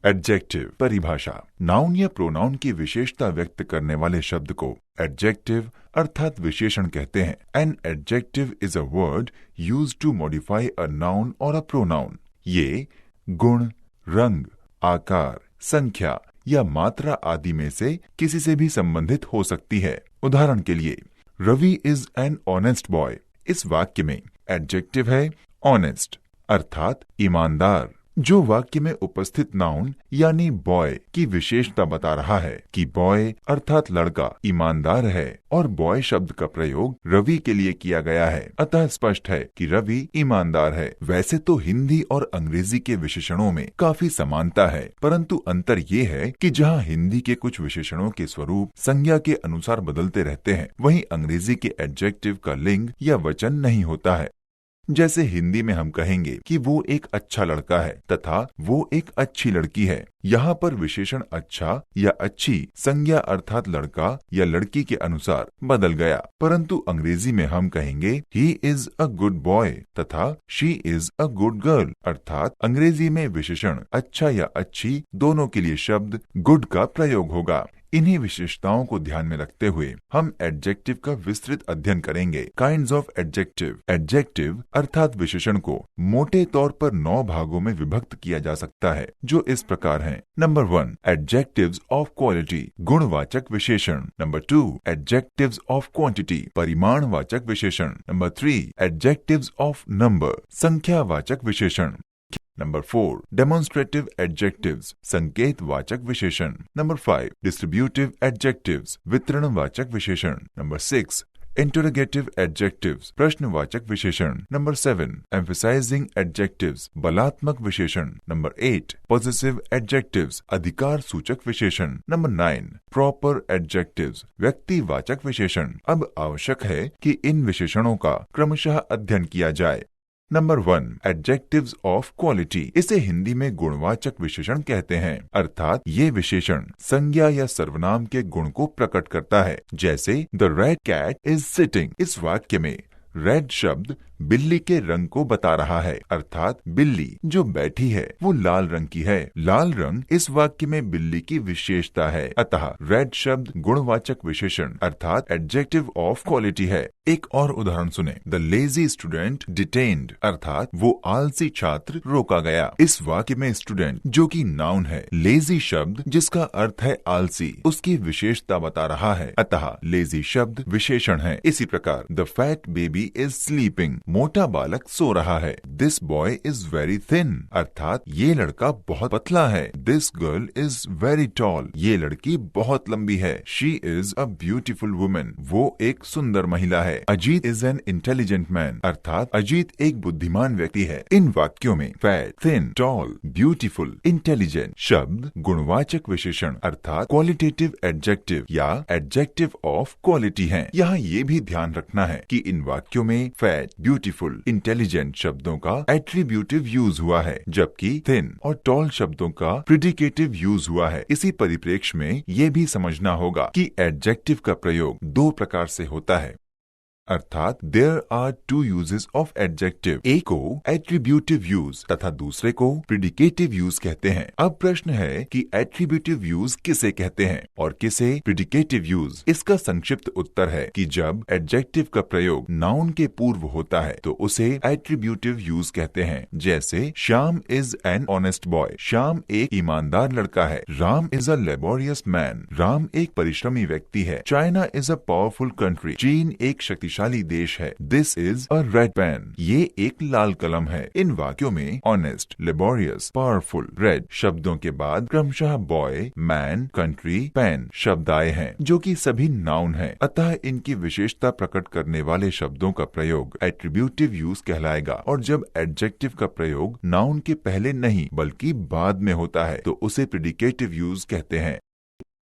Adjective परिभाषा। Noun या pronoun की विशेषता व्यक्त करने वाले शब्द को एडजेक्टिव अर्थात विशेषण कहते हैं। An adjective is a word used to modify a noun और अ प्रोनाउन। ये गुण, रंग, आकार, संख्या या मात्रा आदि में से किसी से भी संबंधित हो सकती है। उदाहरण के लिए, Ravi is an honest boy. इस वाक्य में एडजेक्टिव है ऑनेस्ट अर्थात ईमानदार, जो वाक्य में उपस्थित नाउन यानी बॉय की विशेषता बता रहा है कि बॉय अर्थात लड़का ईमानदार है और बॉय शब्द का प्रयोग रवि के लिए किया गया है, अतः स्पष्ट है कि रवि ईमानदार है। वैसे तो हिंदी और अंग्रेजी के विशेषणों में काफी समानता है, परंतु अंतर ये है कि जहाँ हिंदी के कुछ विशेषणों के स्वरूप संज्ञा के अनुसार बदलते रहते हैं, वहीं अंग्रेजी के एडजेक्टिव का लिंग या वचन नहीं होता है। जैसे हिंदी में हम कहेंगे कि वो एक अच्छा लड़का है तथा वो एक अच्छी लड़की है। यहाँ पर विशेषण अच्छा या अच्छी संज्ञा अर्थात लड़का या लड़की के अनुसार बदल गया, परंतु अंग्रेजी में हम कहेंगे he is a good boy तथा she is a good girl, अर्थात अंग्रेजी में विशेषण अच्छा या अच्छी दोनों के लिए शब्द गुड का प्रयोग होगा। इन्हीं विशेषताओं को ध्यान में रखते हुए हम एडजेक्टिव का विस्तृत अध्ययन करेंगे। Kinds of adjective. एडजेक्टिव अर्थात विशेषण को मोटे तौर पर 9 भागों में विभक्त किया जा सकता है, जो इस प्रकार हैं। नंबर 1, एडजेक्टिव्स ऑफ क्वालिटी, गुणवाचक विशेषण। नंबर 2, एडजेक्टिव्स ऑफ क्वांटिटी, परिमाणवाचक विशेषण। नंबर 3, एडजेक्टिव्स ऑफ नंबर, संख्यावाचक विशेषण। नंबर 4, डेमोन्स्ट्रेटिव एडजेक्टिव्स, संकेतवाचक विशेषण। नंबर 5, डिस्ट्रीब्यूटिव एडजेक्टिव्स, वितरणवाचक विशेषण। नंबर 6, इंटरोगेटिव एडजेक्टिव्स, प्रश्नवाचक विशेषण। नंबर 7, एम्फसाइजिंग एडजेक्टिव्स, बलात्मक विशेषण। नंबर 8, पॉसेसिव एडजेक्टिव्स, अधिकार सूचक विशेषण। नंबर 9, प्रॉपर एडजेक्टिव्स, व्यक्तिवाचक विशेषण। अब आवश्यक है कि इन विशेषणों का क्रमशः अध्ययन किया जाए। Number 1, adjectives of quality. इसे हिंदी में गुणवाचक विशेषण कहते हैं, अर्थात ये विशेषण संज्ञा या सर्वनाम के गुण को प्रकट करता है। जैसे the red cat is sitting. इस वाक्य में रेड शब्द बिल्ली के रंग को बता रहा है, अर्थात बिल्ली जो बैठी है वो लाल रंग की है। लाल रंग इस वाक्य में बिल्ली की विशेषता है, अतः रेड शब्द गुणवाचक विशेषण अर्थात एडजेक्टिव ऑफ क्वालिटी है। एक और उदाहरण सुने। द लेजी स्टूडेंट डिटेन्ड, अर्थात वो आलसी छात्र रोका गया। इस वाक्य में स्टूडेंट जो कि नाउन है, लेजी शब्द जिसका अर्थ है आलसी, उसकी विशेषता बता रहा है, अतः लेजी शब्द विशेषण है। इसी प्रकार the fat baby is sleeping, मोटा बालक सो रहा है। This boy is very thin, अर्थात ये लड़का बहुत पतला है। This girl is very tall, ये लड़की बहुत लंबी है। She is a beautiful woman, वो एक सुंदर महिला है। Ajit is an intelligent man, अर्थात अजीत एक बुद्धिमान व्यक्ति है। इन वाक्यों में fat, thin, tall, beautiful, intelligent शब्द गुणवाचक विशेषण अर्थात क्वालिटेटिव एडजेक्टिव या एडजेक्टिव ऑफ क्वालिटी हैं। यहाँ ये भी ध्यान रखना है कि इन वाक्यों में फैट, ब्यूटीफुल, इंटेलिजेंट शब्दों का एट्रीब्यूटिव यूज हुआ है, जबकि थिन और टॉल शब्दों का प्रिडिकेटिव यूज हुआ है। इसी परिप्रेक्ष्य में ये भी समझना होगा कि एडजेक्टिव का प्रयोग 2 प्रकार से होता है, अर्थात there are 2 uses of adjective. एक को एट्रीब्यूटिव यूज तथा दूसरे को प्रिडिकेटिव यूज कहते हैं। अब प्रश्न है कि एट्रीब्यूटिव यूज किसे कहते हैं और किसे प्रिडिकेटिव यूज। इसका संक्षिप्त उत्तर है कि जब एडजेक्टिव का प्रयोग नाउन के पूर्व होता है तो उसे एट्रीब्यूटिव यूज कहते हैं। जैसे Shyam is an honest boy, Shyam एक ईमानदार लड़का है। Ram is a laborious man, Ram एक परिश्रमी व्यक्ति है। China is a powerful country, चीन एक शक्तिशाली देश है। This is a red pen, ये एक लाल कलम है। इन वाक्यों में ऑनेस्ट, लेबोरियस, पावरफुल, रेड शब्दों के बाद क्रमशः बॉय, मैन, कंट्री, पेन शब्द आए हैं, जो कि सभी नाउन हैं। अतः इनकी विशेषता प्रकट करने वाले शब्दों का प्रयोग एट्रीब्यूटिव यूज कहलाएगा। और जब एडजेक्टिव का प्रयोग नाउन के पहले नहीं बल्कि बाद में होता है तो उसे प्रिडिकेटिव यूज कहते हैं।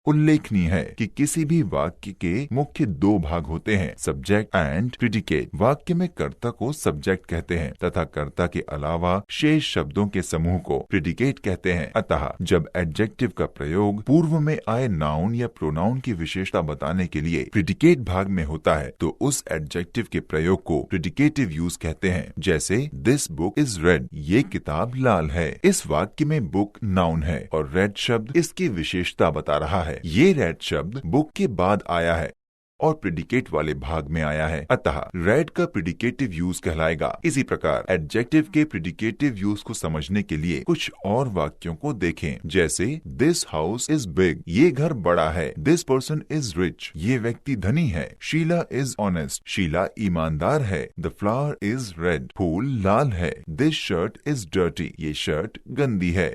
उल्लेखनीय है कि किसी भी वाक्य के मुख्य दो भाग होते हैं, सब्जेक्ट एंड प्रिडिकेट। वाक्य में कर्ता को सब्जेक्ट कहते हैं तथा कर्ता के अलावा शेष शब्दों के समूह को प्रिडिकेट कहते हैं। अतः जब एडजेक्टिव का प्रयोग पूर्व में आए नाउन या प्रोनाउन की विशेषता बताने के लिए प्रिडिकेट भाग में होता है तो उस एडजेक्टिव के प्रयोग को प्रिडिकेटिव यूज कहते हैं। जैसे दिस बुक इज रेड, ये किताब लाल है। इस वाक्य में बुक नाउन है और रेड शब्द इसकी विशेषता बता रहा है। ये रेड शब्द बुक के बाद आया है और प्रिडिकेट वाले भाग में आया है, अतः रेड का प्रिडिकेटिव यूज कहलाएगा। इसी प्रकार एडजेक्टिव के प्रिडिकेटिव यूज को समझने के लिए कुछ और वाक्यों को देखें। जैसे दिस हाउस इज बिग, ये घर बड़ा है। दिस पर्सन इज रिच, ये व्यक्ति धनी है। शीला इज ऑनेस्ट, शीला ईमानदार है। द फ्लावर इज रेड, फूल लाल है। दिस शर्ट इज डर्टी, ये शर्ट गंदी है।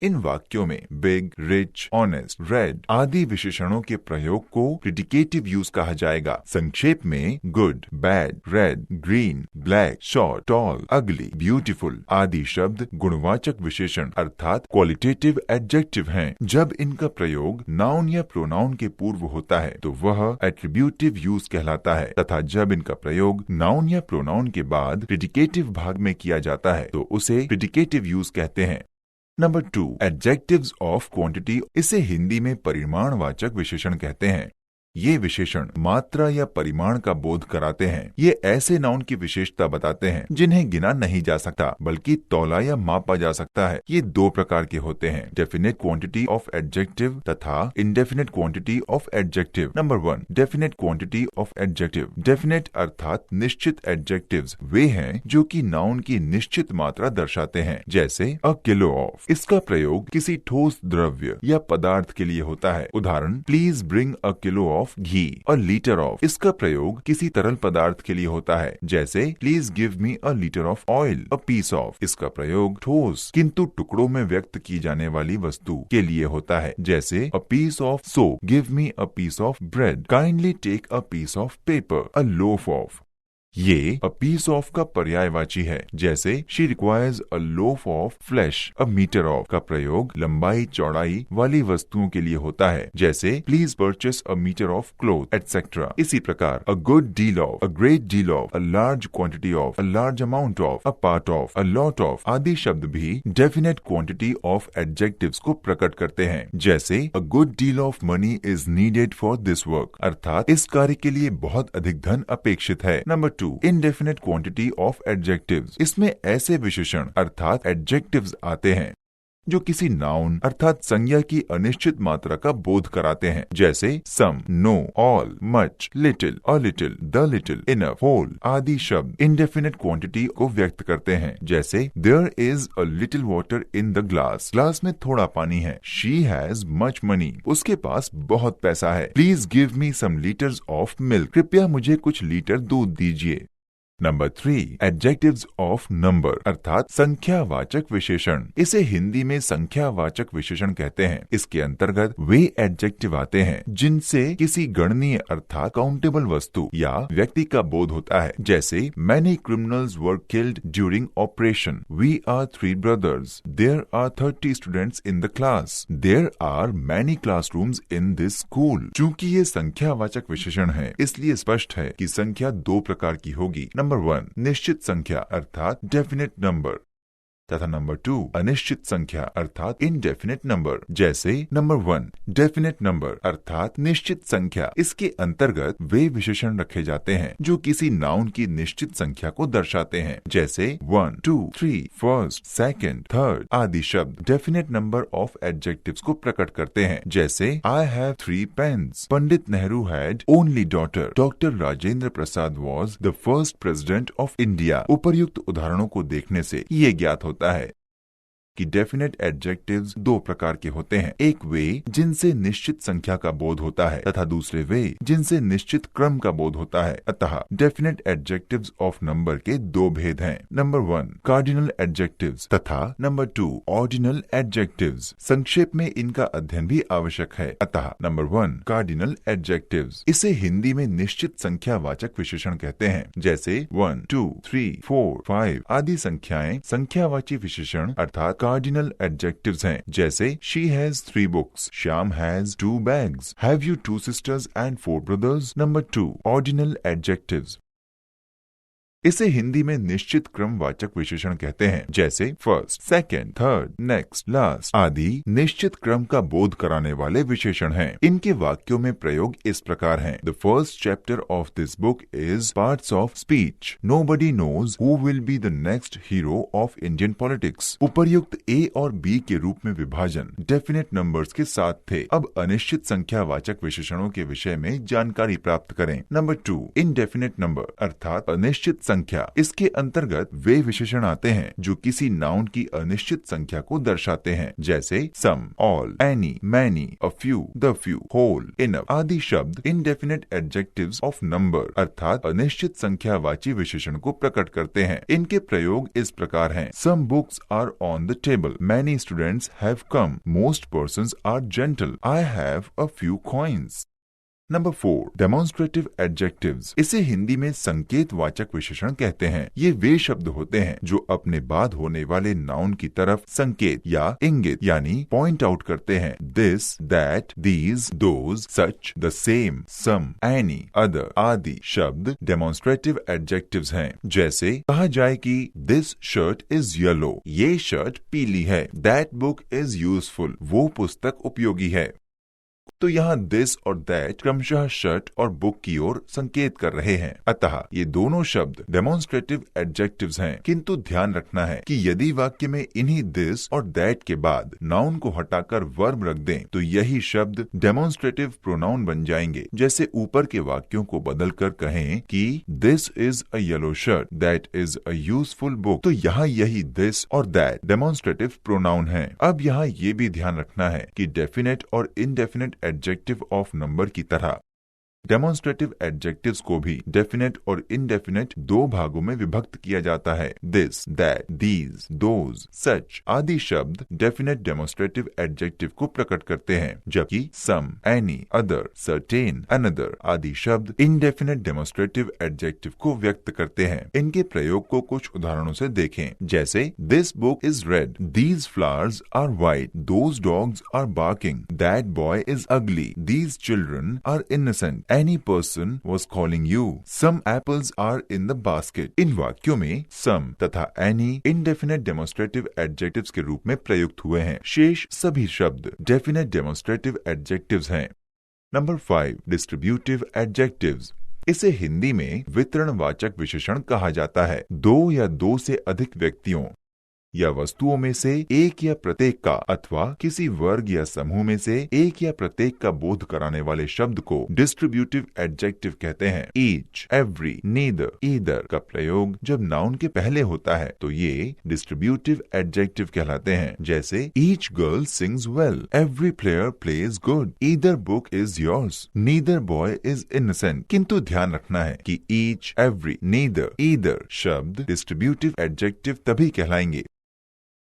इन वाक्यों में बिग, रिच, ऑनेस्ट, रेड आदि विशेषणों के प्रयोग को प्रिडिकेटिव यूज कहा जाएगा। संक्षेप में good, bad, red, green, black, short, tall, ugly, beautiful आदि शब्द गुणवाचक विशेषण अर्थात क्वालिटेटिव एडजेक्टिव हैं। जब इनका प्रयोग नाउन या प्रोनाउन के पूर्व होता है तो वह एट्रीब्यूटिव यूज कहलाता है तथा जब इनका प्रयोग नाउन या प्रोनाउन के बाद प्रिडिकेटिव भाग में किया जाता है तो उसे प्रिडिकेटिव यूज कहते हैं। Number 2, adjectives of quantity. इसे हिंदी में परिमाणवाचक विशेषण कहते हैं। ये विशेषण मात्रा या परिमाण का बोध कराते हैं। ये ऐसे नाउन की विशेषता बताते हैं जिन्हें गिना नहीं जा सकता बल्कि तौला या मापा जा सकता है। ये दो प्रकार के होते हैं, डेफिनेट क्वांटिटी ऑफ एडजेक्टिव तथा indefinite quantity of adjective. Number 1, definite quantity of adjective. Definite अर्थात निश्चित एडजेक्टिव्स वे हैं जो कि नाउन की निश्चित मात्रा दर्शाते हैं। जैसे अ किलो ऑफ, इसका प्रयोग किसी ठोस द्रव्य या पदार्थ के लिए होता है। उदाहरण please bring a kilo of ghee. और लीटर ऑफ, इसका प्रयोग किसी तरल पदार्थ के लिए होता है। जैसे please give me a litre of oil. A piece of, इसका प्रयोग ठोस किंतु टुकड़ों में व्यक्त की जाने वाली वस्तु के लिए होता है। जैसे a piece of soap, give me a piece of bread. Kindly take a piece of paper. A loaf of, ये अ पीस ऑफ का पर्यायवाची है। जैसे she requires a loaf of flesh. A metre of का प्रयोग लंबाई चौड़ाई वाली वस्तुओं के लिए होता है। जैसे please purchase a metre of cloth etcetera. इसी प्रकार a good deal of, a great deal of, a large quantity of, a large amount of, a part of, a lot of आदि शब्द भी डेफिनेट क्वांटिटी ऑफ एडजेक्टिव्स को प्रकट करते हैं। जैसे अ good deal of money is needed for this work, अर्थात इस कार्य के लिए बहुत अधिक धन अपेक्षित है। Number 2, indefinite quantity of adjectives. इसमें ऐसे विशेषण अर्थात एडजेक्टिव्स आते हैं जो किसी नाउन अर्थात संज्ञा की अनिश्चित मात्रा का बोध कराते हैं। जैसे some, no, all, much, little, a little, the little, enough, whole आदि शब्द इनडेफिनेट क्वांटिटी को व्यक्त करते हैं। जैसे there is a little water in the glass, glass में थोड़ा पानी है। शी हैज मच मनी, उसके पास बहुत पैसा है। Please give me some litres of milk, कृपया मुझे कुछ लीटर दूध दीजिए। नंबर 3, एडजेक्टिव्स ऑफ नंबर अर्थात संख्यावाचक विशेषण। इसे हिंदी में संख्यावाचक विशेषण कहते हैं। इसके अंतर्गत वे एडजेक्टिव आते हैं जिनसे किसी गणनीय अर्थात काउंटेबल वस्तु या व्यक्ति का बोध होता है। जैसे many criminals were killed during operation. We are 3 brothers. There are 30 students in the class. There are many classrooms in this school. चूंकि ये संख्यावाचक विशेषण है इसलिए स्पष्ट है कि संख्या दो प्रकार की होगी। नंबर 1, निश्चित संख्या अर्थात डेफिनेट नंबर तथा नंबर 2, अनिश्चित संख्या अर्थात इनडेफिनेट नंबर। जैसे नंबर 1, डेफिनेट नंबर अर्थात निश्चित संख्या। इसके अंतर्गत वे विशेषण रखे जाते हैं जो किसी नाउन की निश्चित संख्या को दर्शाते हैं। जैसे 1, 2, 3, फर्स्ट, सेकंड, थर्ड आदि शब्द डेफिनेट नंबर ऑफ एडजेक्टिव्स को प्रकट करते हैं। जैसे I have 3 pens. Pandit Nehru had only daughter. Doctor Rajendra Prasad was the first president of India. उपर्युक्त उदाहरणों को देखने से ये ज्ञात होता है कि डेफिनेट एडजेक्टिव्स दो प्रकार के होते हैं। एक वे जिनसे निश्चित संख्या का बोध होता है तथा दूसरे वे जिनसे निश्चित क्रम का बोध होता है। अतः डेफिनेट एडजेक्टिव्स ऑफ नंबर के दो भेद हैं। नंबर 1, कार्डिनल एडजेक्टिव्स तथा नंबर 2, ऑर्डिनल एडजेक्टिव्स। संक्षेप में इनका अध्ययन भी आवश्यक है। अतः नंबर 1, कार्डिनल एडजेक्टिव्स। इसे हिंदी में निश्चित संख्यावाचक विशेषण कहते हैं। जैसे 1, 2, 3, 4, 5 आदि संख्याएं संख्यावाची विशेषण अर्थात कार्डिनल एडजेक्टिव्स हैं, जैसे she has 3 books, Shyam has 2 bags, have you 2 sisters and 4 brothers. Number 2, ordinal adjectives. इसे हिंदी में निश्चित क्रमवाचक विशेषण कहते हैं, जैसे first, second, third, next, last आदि निश्चित क्रम का बोध कराने वाले विशेषण हैं। इनके वाक्यों में प्रयोग इस प्रकार हैं। The first chapter of this book is parts of speech. Nobody knows who will be the next hero of Indian politics. उपर्युक्त ए और बी के रूप में विभाजन डेफिनेट नंबर्स के साथ थे। अब अनिश्चित संख्यावाचक विशेषणों के विषय में जानकारी प्राप्त करें। नंबर 2, इनडेफिनेट नंबर अर्थात अनिश्चित संख्या। इसके अंतर्गत वे विशेषण आते हैं जो किसी नाउन की अनिश्चित संख्या को दर्शाते हैं, जैसे some, all, any, many, a few, the few, whole, enough आदि शब्द इनडेफिनेट एडजेक्टिव्स ऑफ नंबर अर्थात अनिश्चित संख्यावाची विशेषण को प्रकट करते हैं। इनके प्रयोग इस प्रकार हैं। Some books are on the table, many students have come, most persons are gentle, I have a few coins. Number 4, demonstrative adjectives. इसे हिंदी में संकेत वाचक विशेषण कहते हैं। ये वे शब्द होते हैं जो अपने बाद होने वाले नाउन की तरफ संकेत या इंगित यानी पॉइंट आउट करते हैं। This, that, these, those, such, the same, some, any, other आदि शब्द डेमोन्स्ट्रेटिव एडजेक्टिव्स हैं। जैसे कहा जाए कि दिस शर्ट इज येलो, ये शर्ट पीली है। दैट बुक इज यूजफुल, वो पुस्तक उपयोगी है। तो यहाँ दिस और दैट क्रमशः शर्ट और बुक की ओर संकेत कर रहे हैं। अतः ये दोनों शब्द डेमोन्स्ट्रेटिव एडजेक्टिव्स हैं, किंतु ध्यान रखना है कि यदि वाक्य में इन्हीं दिस और दैट के बाद नाउन को हटाकर वर्ब रख दें तो यही शब्द डेमोन्स्ट्रेटिव प्रोनाउन बन जाएंगे। जैसे ऊपर के वाक्यों को बदलकर कहें कि this is a yellow shirt, that is a useful book, तो यहाँ यही दिस और दैट डेमोन्स्ट्रेटिव प्रोनाउन है। अब यहाँ ये भी ध्यान रखना है कि डेफिनेट और इनडेफिनेट एडजेक्टिव ऑफ नंबर की तरह डेमोन्स्ट्रेटिव एडजेक्टिव्स को भी डेफिनेट और इनडेफिनेट 2 भागों में विभक्त किया जाता है। दिस, दैट, दीज, दोज, सच आदि शब्द डेफिनेट डेमोन्स्ट्रेटिव एडजेक्टिव को प्रकट करते हैं, जबकि सम, एनी, अदर, सर्टेन, अनदर आदि शब्द इनडेफिनेट डेमोन्स्ट्रेटिव एडजेक्टिव को व्यक्त करते हैं। इनके प्रयोग को कुछ उदाहरणों से देखें, जैसे this book is red, these flowers are white, those dogs are barking, that boy is ugly, these children are innocent, any person was calling you, some apples are in the basket। इन वाक्यों में some तथा any indefinite demonstrative adjectives के रूप में प्रयुक्त हुए हैं। शेष सभी शब्द definite demonstrative adjectives हैं। Number 5, distributive adjectives। इसे हिंदी में वितरणवाचक विशेषण कहा जाता है। 2 या 2 से अधिक व्यक्तियों या वस्तुओं में से एक या प्रत्येक का अथवा किसी वर्ग या समूह में से एक या प्रत्येक का बोध कराने वाले शब्द को डिस्ट्रीब्यूटिव एडजेक्टिव कहते हैं। ईच, एवरी, नीदर, ईदर का प्रयोग जब नाउन के पहले होता है तो ये डिस्ट्रीब्यूटिव एडजेक्टिव कहलाते हैं। जैसे each girl sings well, every player pledge good, either book is yours, neither boy is innocent. किंतु ध्यान रखना है कि ईच, एवरी, नीदर, ईदर शब्द डिस्ट्रीब्यूटिव एडजेक्टिव तभी कहलाएंगे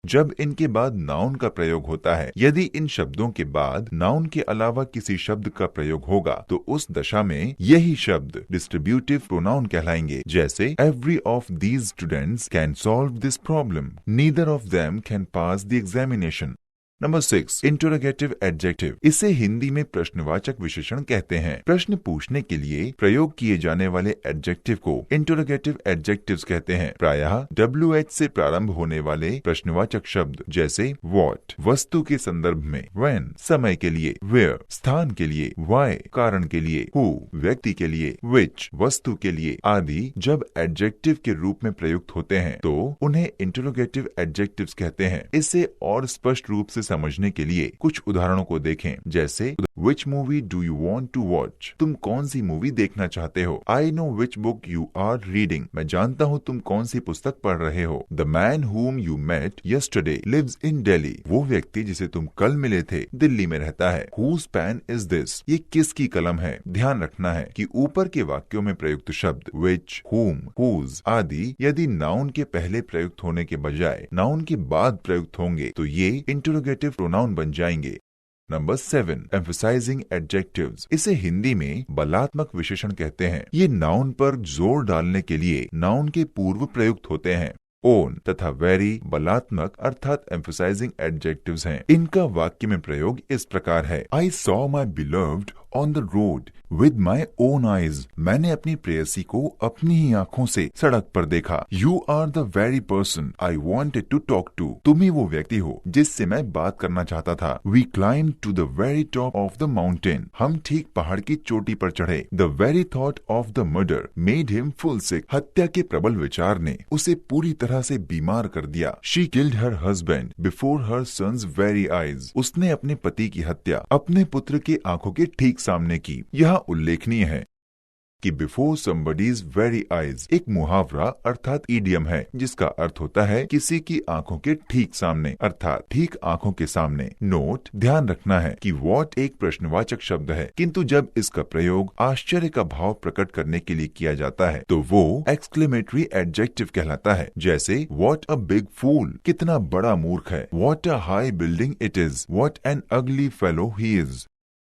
जब इनके बाद नाउन का प्रयोग होता है। यदि इन शब्दों के बाद नाउन के अलावा किसी शब्द का प्रयोग होगा तो उस दशा में यही शब्द डिस्ट्रीब्यूटिव प्रोनाउन कहलाएंगे। जैसे every of these students can solve this problem, neither of them can pass the examination. Number 6, interrogative adjective. इसे हिंदी में प्रश्नवाचक विशेषण कहते हैं। प्रश्न पूछने के लिए प्रयोग किए जाने वाले एडजेक्टिव को इंटरोगेटिव एडजेक्टिव्स कहते हैं। प्रायः WH से प्रारंभ होने वाले प्रश्नवाचक शब्द जैसे व्हाट वस्तु के संदर्भ में, व्हेन समय के लिए, वेयर स्थान के लिए, व्हाई कारण के लिए, हु व्यक्ति के लिए, व्हिच वस्तु के लिए आदि जब एडजेक्टिव के रूप में प्रयुक्त होते हैं तो उन्हें इंटरोगेटिव एडजेक्टिव्स कहते हैं। इसे और स्पष्ट रूप से समझने के लिए कुछ उदाहरणों को देखें, जैसे Which movie do you want to watch? तुम कौन सी मूवी देखना चाहते हो? I know which book you are reading. मैं जानता हूँ तुम कौन सी पुस्तक पढ़ रहे हो। The man whom you met yesterday lives in Delhi. वो व्यक्ति जिसे तुम कल मिले थे दिल्ली में रहता है। Whose pen is this? ये किसकी कलम है? ध्यान रखना है कि ऊपर के वाक्यों में प्रयुक्त शब्द which, whom, whose आदि यदि नाउन के पहले प्रयुक्त होने के बजाय नाउन के बाद प्रयुक्त होंगे तो ये इंटरोगेटिव प्रोनाउन बन जाएंगे। Number 7, emphasising adjectives. इसे हिंदी में बलात्मक विशेषण कहते हैं। ये नाउन पर जोर डालने के लिए नाउन के पूर्व प्रयुक्त होते हैं। ओन तथा वेरी बलात्मक अर्थात एम्फसाइजिंग एडजेक्टिव्स हैं। इनका वाक्य में प्रयोग इस प्रकार है, I saw my beloved on the road with my own eyes. मैंने अपनी प्रेयसी को अपनी ही आंखों से सड़क पर देखा। You are the very person I wanted to talk to. तुम ही वो व्यक्ति हो जिससे मैं बात करना चाहता था। We climb to the very top of the mountain. हम ठीक पहाड़ की चोटी पर चढ़े। The very thought of the murder made him full sick. हत्या के प्रबल विचार ने उसे पूरी तरह से बीमार कर दिया। She killed her husband before her sons very eyes. उसने अपने पति की हत्या अपने पुत्र की आंखों के ठीक सामने की। यह उल्लेखनीय है कि बिफोर समबडीज वेरी आईज एक मुहावरा अर्थात ईडियम है जिसका अर्थ होता है किसी की आंखों के ठीक सामने अर्थात ठीक आंखों के सामने। नोट, ध्यान रखना है कि व्हाट एक प्रश्नवाचक शब्द है, किंतु जब इसका प्रयोग आश्चर्य का भाव प्रकट करने के लिए किया जाता है तो वो एक्सक्लेमेटरी एडजेक्टिव कहलाता है। जैसे व्हाट अ बिग फूल, कितना बड़ा मूर्ख है। What a high building it is, what an अगली fellow he is.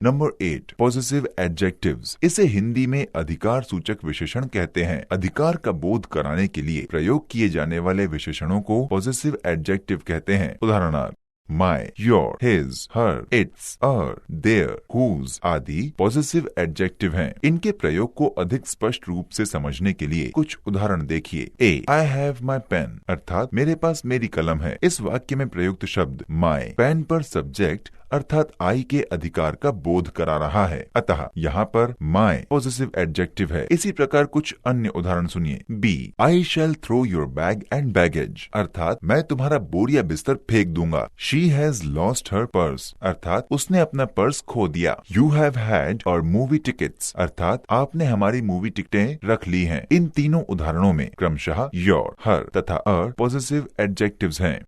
Number 8, possessive adjectives. इसे हिंदी में अधिकार सूचक विशेषण कहते हैं। अधिकार का बोध कराने के लिए प्रयोग किए जाने वाले विशेषणों को पॉसेसिव एडजेक्टिव कहते हैं। उदाहरणार्थ my, your, his, her, its, our, their, whose आदि पॉसेसिव एडजेक्टिव हैं। इनके प्रयोग को अधिक स्पष्ट रूप से समझने के लिए कुछ उदाहरण देखिए। I have my pen अर्थात मेरे पास मेरी कलम है। इस वाक्य में प्रयुक्त शब्द my पेन पर सब्जेक्ट अर्थात आई के अधिकार का बोध करा रहा है, अतः यहाँ पर my पॉसेसिव एडजेक्टिव है। इसी प्रकार कुछ अन्य उदाहरण सुनिए। B, I shall throw your bag and baggage अर्थात मैं तुम्हारा बोरिया बिस्तर फेंक दूंगा। She has lost her purse अर्थात उसने अपना पर्स खो दिया। You have had our movie tickets अर्थात आपने हमारी मूवी टिकटें रख ली हैं। इन तीनों उदाहरणों में क्रमशः your, her तथा our पॉसेसिव एडजेक्टिव्स हैं।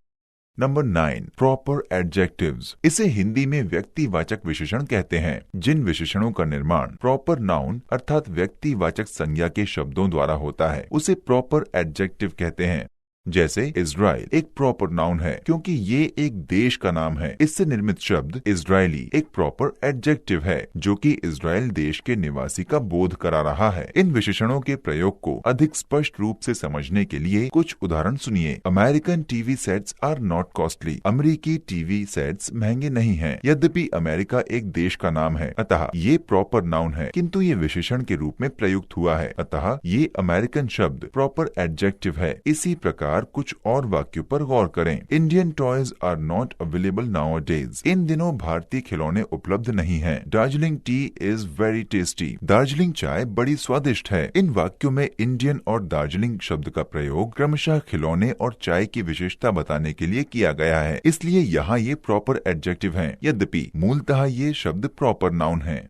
Number 9, proper adjectives. इसे हिंदी में व्यक्तिवाचक विशेषण कहते हैं। जिन विशेषणों का निर्माण प्रॉपर नाउन अर्थात व्यक्तिवाचक संज्ञा के शब्दों द्वारा होता है उसे प्रॉपर एडजेक्टिव कहते हैं। जैसे इजराइल एक प्रॉपर नाउन है क्योंकि ये एक देश का नाम है। इससे निर्मित शब्द इजरायली एक प्रॉपर एडजेक्टिव है जो कि इजराइल देश के निवासी का बोध करा रहा है। इन विशेषणों के प्रयोग को अधिक स्पष्ट रूप से समझने के लिए कुछ उदाहरण सुनिए। American TV sets are not costly. अमेरिकी टीवी सेट्स महंगे नहीं हैं। यद्यपि अमेरिका एक देश का नाम है अतः ये प्रॉपर नाउन है किंतु ये विशेषण के रूप में प्रयुक्त हुआ है अतः ये अमेरिकन शब्द प्रॉपर एडजेक्टिव है। इसी प्रकार कुछ और वाक्यों पर गौर करें। Indian toys are not available nowadays. इन दिनों भारतीय खिलौने उपलब्ध नहीं हैं। Darjeeling tea is very tasty. Darjeeling चाय बड़ी स्वादिष्ट है। इन वाक्यों में इंडियन और दार्जिलिंग शब्द का प्रयोग क्रमशः खिलौने और चाय की विशेषता बताने के लिए किया गया है, इसलिए यहाँ ये प्रॉपर एडजेक्टिव हैं। यद्यपि मूलतः ये शब्द प्रॉपर नाउन है।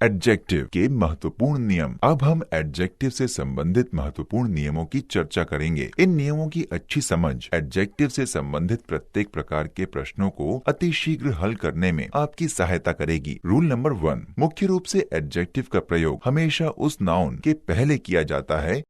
एडजेक्टिव के महत्वपूर्ण नियम। अब हम एडजेक्टिव से संबंधित महत्वपूर्ण नियमों की चर्चा करेंगे। इन नियमों की अच्छी समझ एडजेक्टिव से संबंधित प्रत्येक प्रकार के प्रश्नों को अतिशीघ्र हल करने में आपकी सहायता करेगी। रूल नंबर 1, मुख्य रूप से एडजेक्टिव का प्रयोग हमेशा उस नाउन के पहले किया जाता है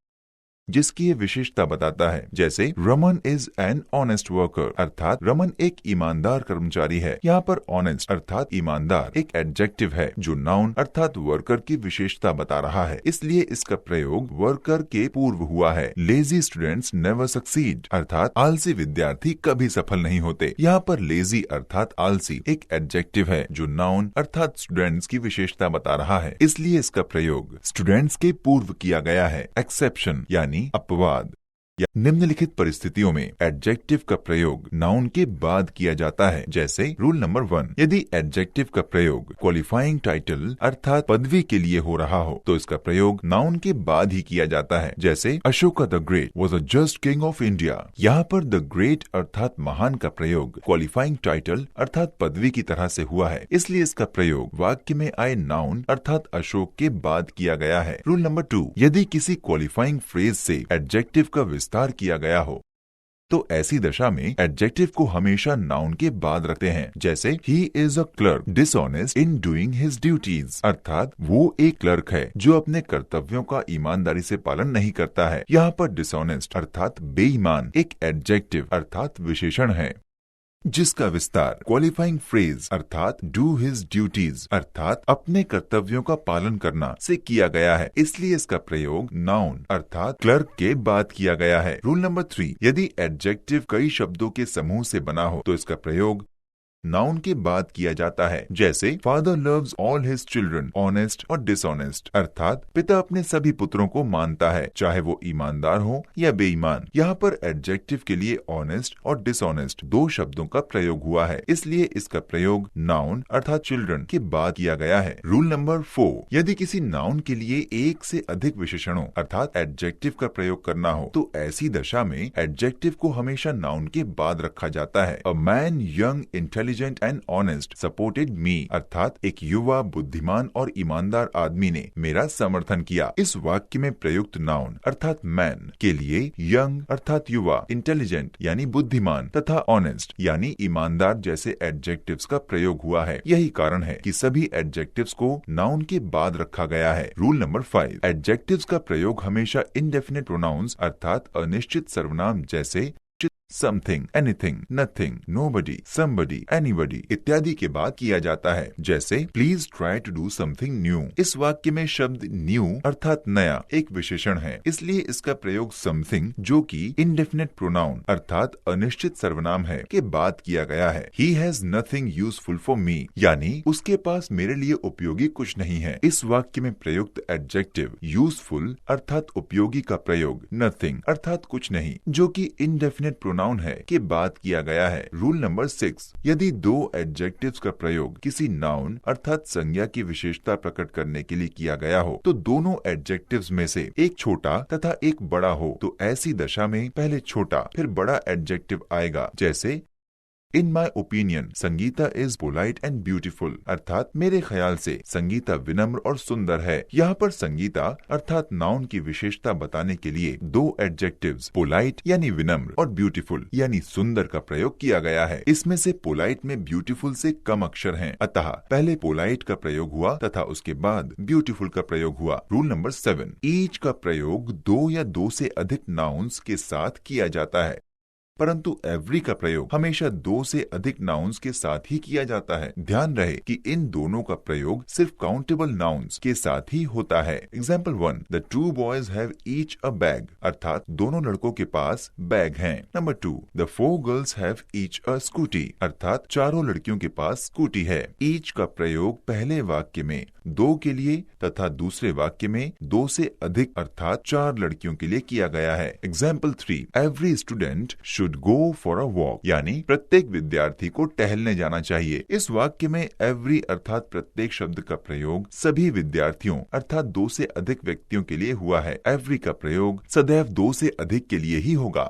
जिसकी ये विशेषता बताता है। जैसे Raman is an honest worker अर्थात रमन एक ईमानदार कर्मचारी है। यहाँ पर ऑनेस्ट अर्थात ईमानदार एक एडजेक्टिव है जो नाउन अर्थात वर्कर की विशेषता बता रहा है, इसलिए इसका प्रयोग वर्कर के पूर्व हुआ है। लेजी स्टूडेंट्स नेवर सक्सीड अर्थात आलसी विद्यार्थी कभी सफल नहीं होते। यहाँ पर लेजी अर्थात आलसी एक एडजेक्टिव है जो नाउन अर्थात स्टूडेंट्स की विशेषता बता रहा है, इसलिए इसका प्रयोग स्टूडेंट्स के पूर्व किया गया है। एक्सेप्शन यानी अपवाद या निम्नलिखित परिस्थितियों में एडजेक्टिव का प्रयोग नाउन के बाद किया जाता है। जैसे रूल नंबर 1, यदि एडजेक्टिव का प्रयोग क्वालिफाइंग टाइटल अर्थात पदवी के लिए हो रहा हो तो इसका प्रयोग नाउन के बाद ही किया जाता है। जैसे Ashoka the great was a just king of India. यहाँ पर द ग्रेट अर्थात महान का प्रयोग क्वालिफाइंग टाइटल अर्थात पदवी की तरह से हुआ है, इसलिए इसका प्रयोग वाक्य में आए नाउन अर्थात अशोक के बाद किया गया है। रूल नंबर 2, यदि किसी क्वालिफाइंग फ्रेज से एडजेक्टिव का विस्तार किया गया हो तो ऐसी दशा में एडजेक्टिव को हमेशा नाउन के बाद रखते हैं। जैसे ही is a clerk dishonest in doing his duties अर्थात वो एक क्लर्क है जो अपने कर्तव्यों का ईमानदारी से पालन नहीं करता है। यहाँ पर डिसऑनेस्ट अर्थात बेईमान एक एडजेक्टिव अर्थात विशेषण है। जिसका विस्तार क्वालिफाइंग फ्रेज अर्थात डू हिज ड्यूटीज अर्थात अपने कर्तव्यों का पालन करना से किया गया है, इसलिए इसका प्रयोग नाउन अर्थात क्लर्क के बाद किया गया है। रूल नंबर 3, यदि एडजेक्टिव कई शब्दों के समूह से बना हो तो इसका प्रयोग नाउन के बाद किया जाता है। जैसे father loves all his children honest और डिसऑनेस्ट अर्थात पिता अपने सभी पुत्रों को मानता है, चाहे वो ईमानदार हो या बेईमान। यहाँ पर एडजेक्टिव के लिए ऑनेस्ट और डिसऑनेस्ट दो शब्दों का प्रयोग हुआ है, इसलिए इसका प्रयोग नाउन अर्थात चिल्ड्रन के बाद किया गया है। रूल नंबर 4, यदि किसी नाउन के लिए एक से अधिक विशेषणों अर्थात एडजेक्टिव का प्रयोग करना हो तो ऐसी दशा में एडजेक्टिव को हमेशा नाउन के बाद रखा जाता है। A man young intelligent and honest supported me अर्थात एक युवा बुद्धिमान और ईमानदार आदमी ने मेरा समर्थन किया। इस वाक्य में प्रयुक्त नाउन अर्थात मैन के लिए यंग अर्थात युवा, इंटेलिजेंट यानी बुद्धिमान तथा ऑनेस्ट यानी ईमानदार जैसे एडजेक्टिव्स का प्रयोग हुआ है। यही कारण है कि सभी एडजेक्टिव्स को नाउन के बाद रखा गया है। रूल नंबर 5, एडजेक्टिव्स का प्रयोग हमेशा इनडेफिनिट प्रोनाउंस अर्थात अनिश्चित सर्वनाम जैसे something, anything, nothing, nobody, somebody, anybody इत्यादि के बाद किया जाता है। जैसे please try to do something new. इस वाक्य में शब्द न्यू अर्थात नया एक विशेषण है, इसलिए इसका प्रयोग समथिंग जो कि इनडेफिनिट प्रोनाउन अर्थात अनिश्चित सर्वनाम है के बाद किया गया है। He has nothing useful for me यानी उसके पास मेरे लिए उपयोगी कुछ नहीं है। इस वाक्य में प्रयुक्त एडजेक्टिव यूजफुल अर्थात उपयोगी का प्रयोग नथिंग अर्थात कुछ नहीं जो कि इनडेफिनिट प्रोनाउन है के बाद किया गया है। रूल नंबर 6, यदि दो एडजेक्टिव्स का प्रयोग किसी नाउन अर्थात संज्ञा की विशेषता प्रकट करने के लिए किया गया हो तो दोनों एडजेक्टिव्स में से एक छोटा तथा एक बड़ा हो तो ऐसी दशा में पहले छोटा फिर बड़ा एडजेक्टिव आएगा। जैसे in my opinion Sangeeta is polite and beautiful अर्थात मेरे ख्याल से संगीता विनम्र और सुंदर है। यहाँ पर संगीता अर्थात नाउन की विशेषता बताने के लिए दो एडजेक्टिव्स पोलाइट यानी विनम्र और ब्यूटीफुल यानी सुंदर का प्रयोग किया गया है। इसमें से पोलाइट में ब्यूटीफुल से कम अक्षर हैं, अतः पहले पोलाइट का प्रयोग हुआ तथा उसके बाद ब्यूटीफुल का प्रयोग हुआ। रूल नंबर 7, ईच का प्रयोग दो या दो से अधिक नाउन्स के साथ किया जाता है, परंतु एवरी का प्रयोग हमेशा दो से अधिक नाउन्स के साथ ही किया जाता है। ध्यान रहे कि इन दोनों का प्रयोग सिर्फ काउंटेबल नाउन्स के साथ ही होता है। Example 1, the 2 boys have each a bag अर्थात दोनों लड़कों के पास बैग हैं। Number 2, the 4 girls have each a scooty अर्थात चारों लड़कियों के पास स्कूटी है। ईच का प्रयोग पहले वाक्य में दो के लिए तथा दूसरे वाक्य में दो से अधिक अर्थात 4 लड़कियों के लिए किया गया है। Example 3, every student should go for a walk यानी प्रत्येक विद्यार्थी को टहलने जाना चाहिए। इस वाक्य में एवरी अर्थात प्रत्येक शब्द का प्रयोग सभी विद्यार्थियों अर्थात 2 से अधिक व्यक्तियों के लिए हुआ है। एवरी का प्रयोग सदैव 2 से अधिक के लिए ही होगा।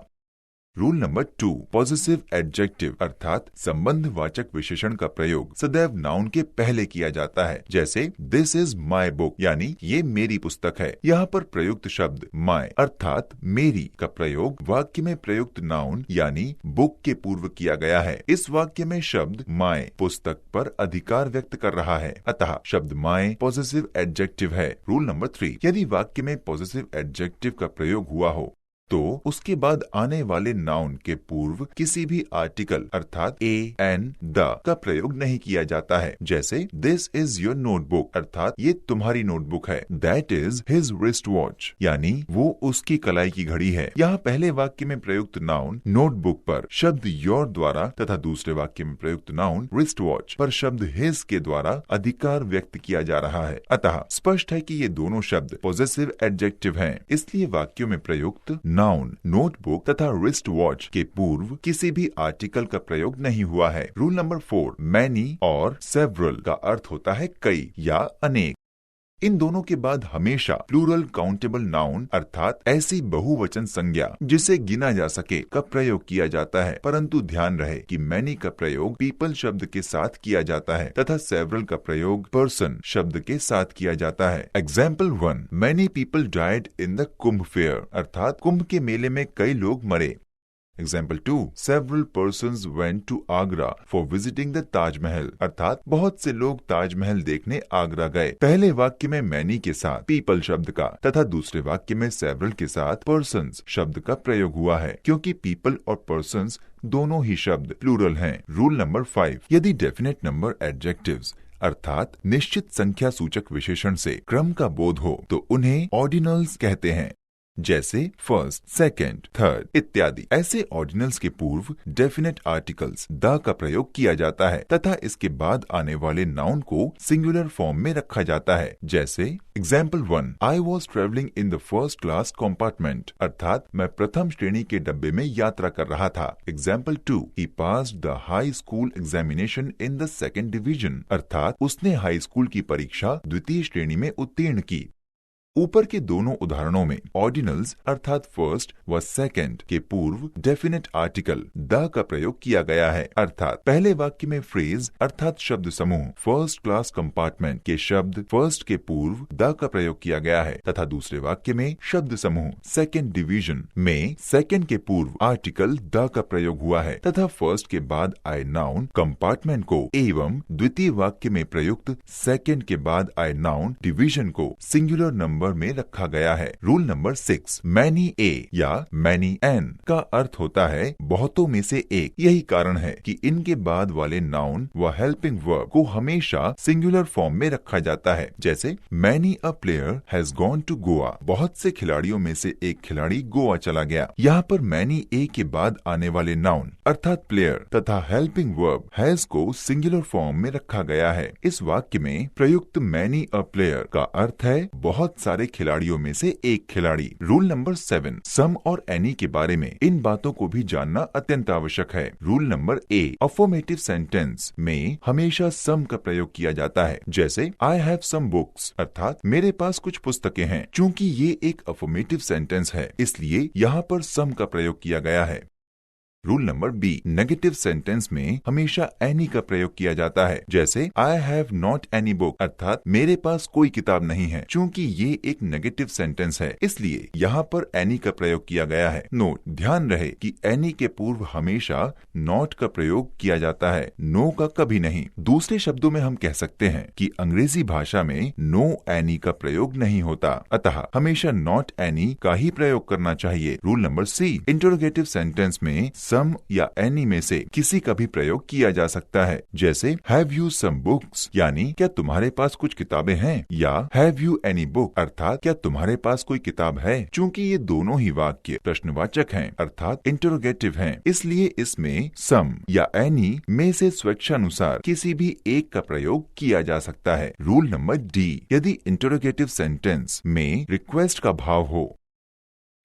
रूल नंबर 2, पॉजिटिव एडजेक्टिव अर्थात संबंधवाचक विशेषण का प्रयोग सदैव नाउन के पहले किया जाता है। जैसे दिस इज माई बुक यानी ये मेरी पुस्तक है। यहाँ पर प्रयुक्त शब्द माई अर्थात मेरी का प्रयोग वाक्य में प्रयुक्त नाउन यानी बुक के पूर्व किया गया है। इस वाक्य में शब्द माई पुस्तक पर अधिकार व्यक्त कर रहा है, अतः शब्द माई पॉजिटिव एडजेक्टिव है। रूल नंबर 3, यदि वाक्य में पॉजिटिव एडजेक्टिव का प्रयोग हुआ हो तो उसके बाद आने वाले नाउन के पूर्व किसी भी आर्टिकल अर्थात ए, एन, द का प्रयोग नहीं किया जाता है। जैसे दिस इज योर नोटबुक अर्थात ये तुम्हारी नोटबुक है। That is his wrist watch यानी वो उसकी कलाई की घड़ी है। यहाँ पहले वाक्य में प्रयुक्त नाउन नोटबुक पर शब्द योर द्वारा तथा दूसरे वाक्य में प्रयुक्त नाउन रिस्ट वॉच पर शब्द हिज के द्वारा अधिकार व्यक्त किया जा रहा है, अतः स्पष्ट है कि ये दोनों शब्द पॉजिटिव एडजेक्टिव हैं। इसलिए वाक्यों में प्रयुक्त नाउन नोटबुक तथा रिस्ट वॉच के पूर्व किसी भी आर्टिकल का प्रयोग नहीं हुआ है। रूल नंबर 4, मैनी और सेवरल का अर्थ होता है कई या अनेक। इन दोनों के बाद हमेशा प्लूरल काउंटेबल नाउन अर्थात ऐसी बहुवचन संज्ञा जिसे गिना जा सके का प्रयोग किया जाता है, परंतु ध्यान रहे कि मैनी का प्रयोग पीपल शब्द के साथ किया जाता है तथा सेवरल का प्रयोग पर्सन शब्द के साथ किया जाता है। Example 1, many people died in the Kumbh fair अर्थात कुंभ के मेले में कई लोग मरे। Example 2, several persons went to Agra for visiting the Taj Mahal, अर्थात बहुत से लोग ताजमहल देखने आगरा गए। पहले वाक्य में many के साथ people शब्द का तथा दूसरे वाक्य में several के साथ persons शब्द का प्रयोग हुआ है, क्योंकि people और persons दोनों ही शब्द प्लूरल हैं। रूल नंबर 5, यदि डेफिनेट नंबर एडजेक्टिव्स अर्थात निश्चित संख्या सूचक विशेषण से क्रम का बोध हो तो उन्हें ऑर्डिनल्स कहते हैं, जैसे फर्स्ट, सेकंड, थर्ड इत्यादि। ऐसे ऑर्डिनल्स के पूर्व डेफिनेट आर्टिकल्स द का प्रयोग किया जाता है तथा इसके बाद आने वाले नाउन को सिंगुलर फॉर्म में रखा जाता है, जैसे example 1, I was travelling in the first class कॉम्पार्टमेंट, अर्थात मैं प्रथम श्रेणी के डब्बे में यात्रा कर रहा था। Example 2, he passed the high school examination in the second division, अर्थात उसने हाई स्कूल की परीक्षा द्वितीय श्रेणी में उत्तीर्ण की। ऊपर के दोनों उदाहरणों में ऑर्डिनल्स अर्थात फर्स्ट व सेकंड के पूर्व डेफिनेट आर्टिकल द का प्रयोग किया गया है, अर्थात पहले वाक्य में फ्रेज अर्थात शब्द समूह फर्स्ट क्लास कंपार्टमेंट के शब्द फर्स्ट के पूर्व द का प्रयोग किया गया है तथा दूसरे वाक्य में शब्द समूह सेकंड डिवीजन में सेकंड के पूर्व आर्टिकल द का प्रयोग हुआ है तथा फर्स्ट के बाद आए नाउन कंपार्टमेंट को एवं द्वितीय वाक्य में प्रयुक्त सेकंड के बाद आए नाउन डिवीजन को सिंगुलर नंबर में रखा गया है। रूल नंबर 6, मैनी ए या मैनी एन का अर्थ होता है बहुतों में से एक। यही कारण है कि इनके बाद वाले नाउन व हेल्पिंग वर्ब को हमेशा सिंगुलर फॉर्म में रखा जाता है, जैसे many a player has gone to Goa, बहुत से खिलाड़ियों में से एक खिलाड़ी गोवा चला गया। यहाँ पर मैनी ए के बाद आने वाले नाउन अर्थात प्लेयर तथा हेल्पिंग वर्ब हैज को सिंगुलर फॉर्म में रखा गया है। इस वाक्य में प्रयुक्त मैनी अ प्लेयर का अर्थ है बहुत सारे खिलाड़ियों में से एक खिलाड़ी। रूल नंबर 7, सम और एनी के बारे में इन बातों को भी जानना अत्यंत आवश्यक है। Rule number A, affirmative sentence में हमेशा सम का प्रयोग किया जाता है, जैसे आई हैव सम बुक्स, अर्थात मेरे पास कुछ पुस्तकें हैं। चूंकि ये एक अफर्मेटिव सेंटेंस है इसलिए यहाँ पर सम का प्रयोग किया गया है। Rule number B, negative sentence में हमेशा एनी का प्रयोग किया जाता है, जैसे I have not any book, अर्थात मेरे पास कोई किताब नहीं है। चूंकि ये एक नेगेटिव सेंटेंस है इसलिए यहाँ पर एनी का प्रयोग किया गया है। नोट, ध्यान रहे कि एनी के पूर्व हमेशा नॉट का प्रयोग किया जाता है, नो का कभी नहीं। दूसरे शब्दों में हम कह सकते हैं कि अंग्रेजी भाषा में नो एनी का प्रयोग नहीं होता, अतः हमेशा नॉट एनी का ही प्रयोग करना चाहिए। Rule number C, interrogative sentence में सम या एनी में से किसी का भी प्रयोग किया जा सकता है, जैसे हैव यू सम बुक्स, यानी क्या तुम्हारे पास कुछ किताबें हैं, या हैव यू एनी बुक, अर्थात क्या तुम्हारे पास कोई किताब है। चूंकि ये दोनों ही वाक्य प्रश्नवाचक हैं अर्थात इंटरोगेटिव हैं, इसलिए इसमें सम या एनी में से स्वेच्छानुसार किसी भी एक का प्रयोग किया जा सकता है। रूल नंबर डी, यदि इंटरोगेटिव सेंटेंस में रिक्वेस्ट का भाव हो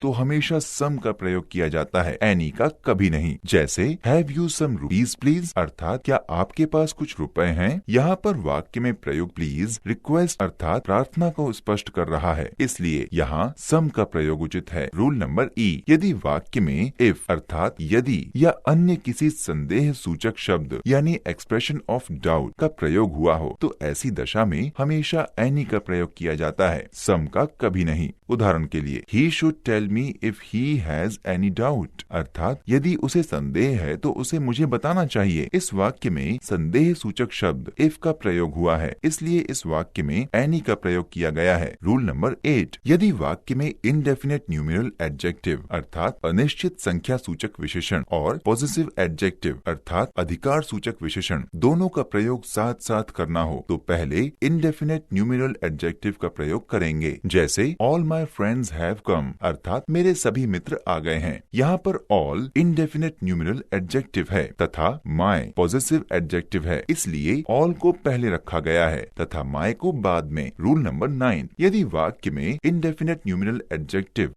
तो हमेशा सम का प्रयोग किया जाता है, एनी का कभी नहीं, जैसे have you some rupees please, अर्थात क्या आपके पास कुछ रुपए हैं। यहाँ पर वाक्य में प्रयोग प्लीज रिक्वेस्ट अर्थात प्रार्थना को स्पष्ट कर रहा है, इसलिए यहाँ सम का प्रयोग उचित है। रूल नंबर ई, यदि वाक्य में इफ अर्थात यदि या अन्य किसी संदेह सूचक शब्द यानी एक्सप्रेशन ऑफ डाउट का प्रयोग हुआ हो तो ऐसी दशा में हमेशा एनी का प्रयोग किया जाता है, सम का कभी नहीं। उदाहरण के लिए, he should tell me if he has any doubt, अर्थात यदि उसे संदेह है तो उसे मुझे बताना चाहिए। इस वाक्य में संदेह सूचक शब्द इफ का प्रयोग हुआ है, इसलिए इस वाक्य में एनी का प्रयोग किया गया है। रूल नंबर 8, यदि वाक्य में इनडेफिनेट न्यूमेरल एडजेक्टिव अर्थात अनिश्चित संख्या सूचक विशेषण और पॉजिटिव एडजेक्टिव अर्थात अधिकार सूचक विशेषण दोनों का प्रयोग साथ साथ करना हो तो पहले इनडेफिनेट न्यूमेरल एडजेक्टिव का प्रयोग करेंगे, जैसे all my friends have come, अर्थात मेरे सभी मित्र आ गए हैं। यहाँ पर ऑल इनडेफिनेट न्यूमेरल एडजेक्टिव है तथा माय पॉजिटिव एडजेक्टिव है, इसलिए ऑल को पहले रखा गया है तथा माय को बाद में। रूल नंबर 9, यदि वाक्य में इनडेफिनेट न्यूमेरल एडजेक्टिव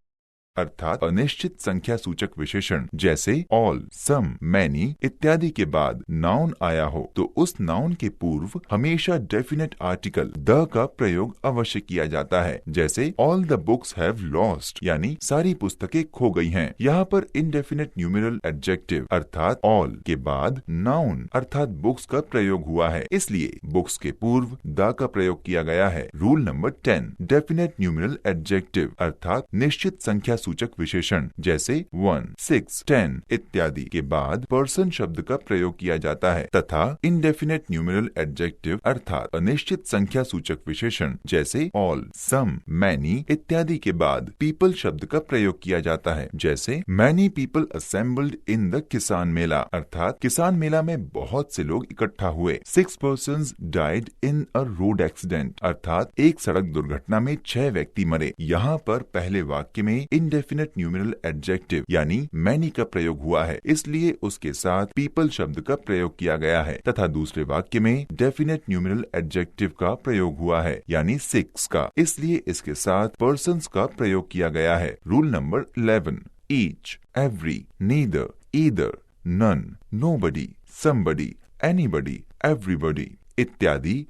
अर्थात अनिश्चित संख्या सूचक विशेषण जैसे ऑल, सम, मैनी इत्यादि के बाद नाउन आया हो तो उस नाउन के पूर्व हमेशा डेफिनेट आर्टिकल द का प्रयोग अवश्य किया जाता है, जैसे all the books have lost, यानी सारी पुस्तकें खो गई हैं। यहाँ पर इनडेफिनेट न्यूमेरल एडजेक्टिव अर्थात ऑल के बाद नाउन अर्थात बुक्स का प्रयोग हुआ है, इसलिए बुक्स के पूर्व द का प्रयोग किया गया है। Rule number 10, definite numeral adjective अर्थात निश्चित संख्या सूचक विशेषण जैसे 1, 6, 10 इत्यादि के बाद पर्सन शब्द का प्रयोग किया जाता है तथा इंडेफिनेट न्यूमेरल एडजेक्टिव अर्थात अनिश्चित संख्या सूचक विशेषण जैसे ऑल, सम, मैनी इत्यादि के बाद पीपल शब्द का प्रयोग किया जाता है जैसे many people assembled in the किसान मेला अर्थात किसान मेला में बहुत से लोग इकट्ठा हुए। 6 persons died in a road accident अर्थात एक सड़क दुर्घटना में 6 व्यक्ति मरे। यहाँ पर पहले वाक्य में इंडेफिनेट न्यूमेरल एडजेक्टिव यानी मैनी का प्रयोग हुआ है, इसलिए उसके साथ पीपल शब्द का प्रयोग किया गया है तथा दूसरे वाक्य में डेफिनेट न्यूमेरल एडजेक्टिव का प्रयोग हुआ है यानी 6 का, इसलिए इसके साथ पर्सन्स का प्रयोग किया गया है। Rule number 11 each, every, neither, either, none, nobody, somebody, anybody, everybody इत्यादि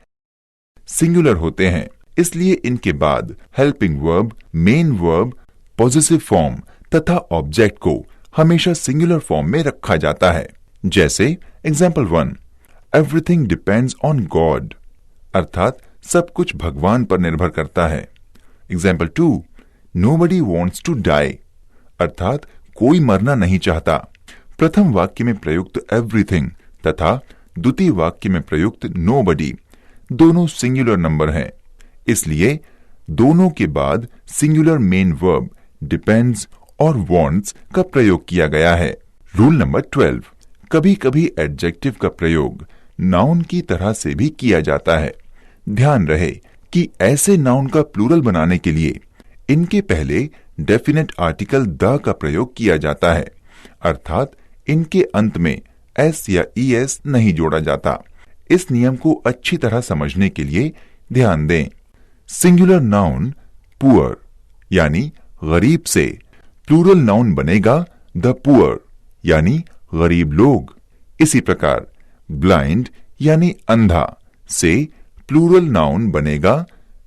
सिंगुलर होते हैं, इसलिए इनके बाद helping verb, main verb, possessive form तथा ऑब्जेक्ट को हमेशा सिंगुलर फॉर्म में रखा जाता है। जैसे example 1 everything depends on God अर्थात सब कुछ भगवान पर निर्भर करता है। Example 2 nobody wants to die अर्थात कोई मरना नहीं चाहता। प्रथम वाक्य में प्रयुक्त एवरीथिंग तथा द्वितीय वाक्य में प्रयुक्त नोबडी दोनों सिंगुलर नंबर हैं, इसलिए दोनों के बाद सिंगुलर मेन वर्ब डिपेंड्स और वांट्स का प्रयोग किया गया है। रूल नंबर 12 कभी कभी एडजेक्टिव का प्रयोग नाउन की तरह से भी किया जाता है। ध्यान रहे कि ऐसे नाउन का प्लूरल बनाने के लिए इनके पहले डेफिनेट आर्टिकल द का प्रयोग किया जाता है अर्थात इनके अंत में एस या ईएस नहीं जोड़ा जाता। इस नियम को अच्छी तरह समझने के लिए ध्यान दें। सिंगुलर नाउन पुअर यानी गरीब से प्लूरल नाउन बनेगा द पुअर यानी गरीब लोग। इसी प्रकार ब्लाइंड यानी अंधा से प्लूरल नाउन बनेगा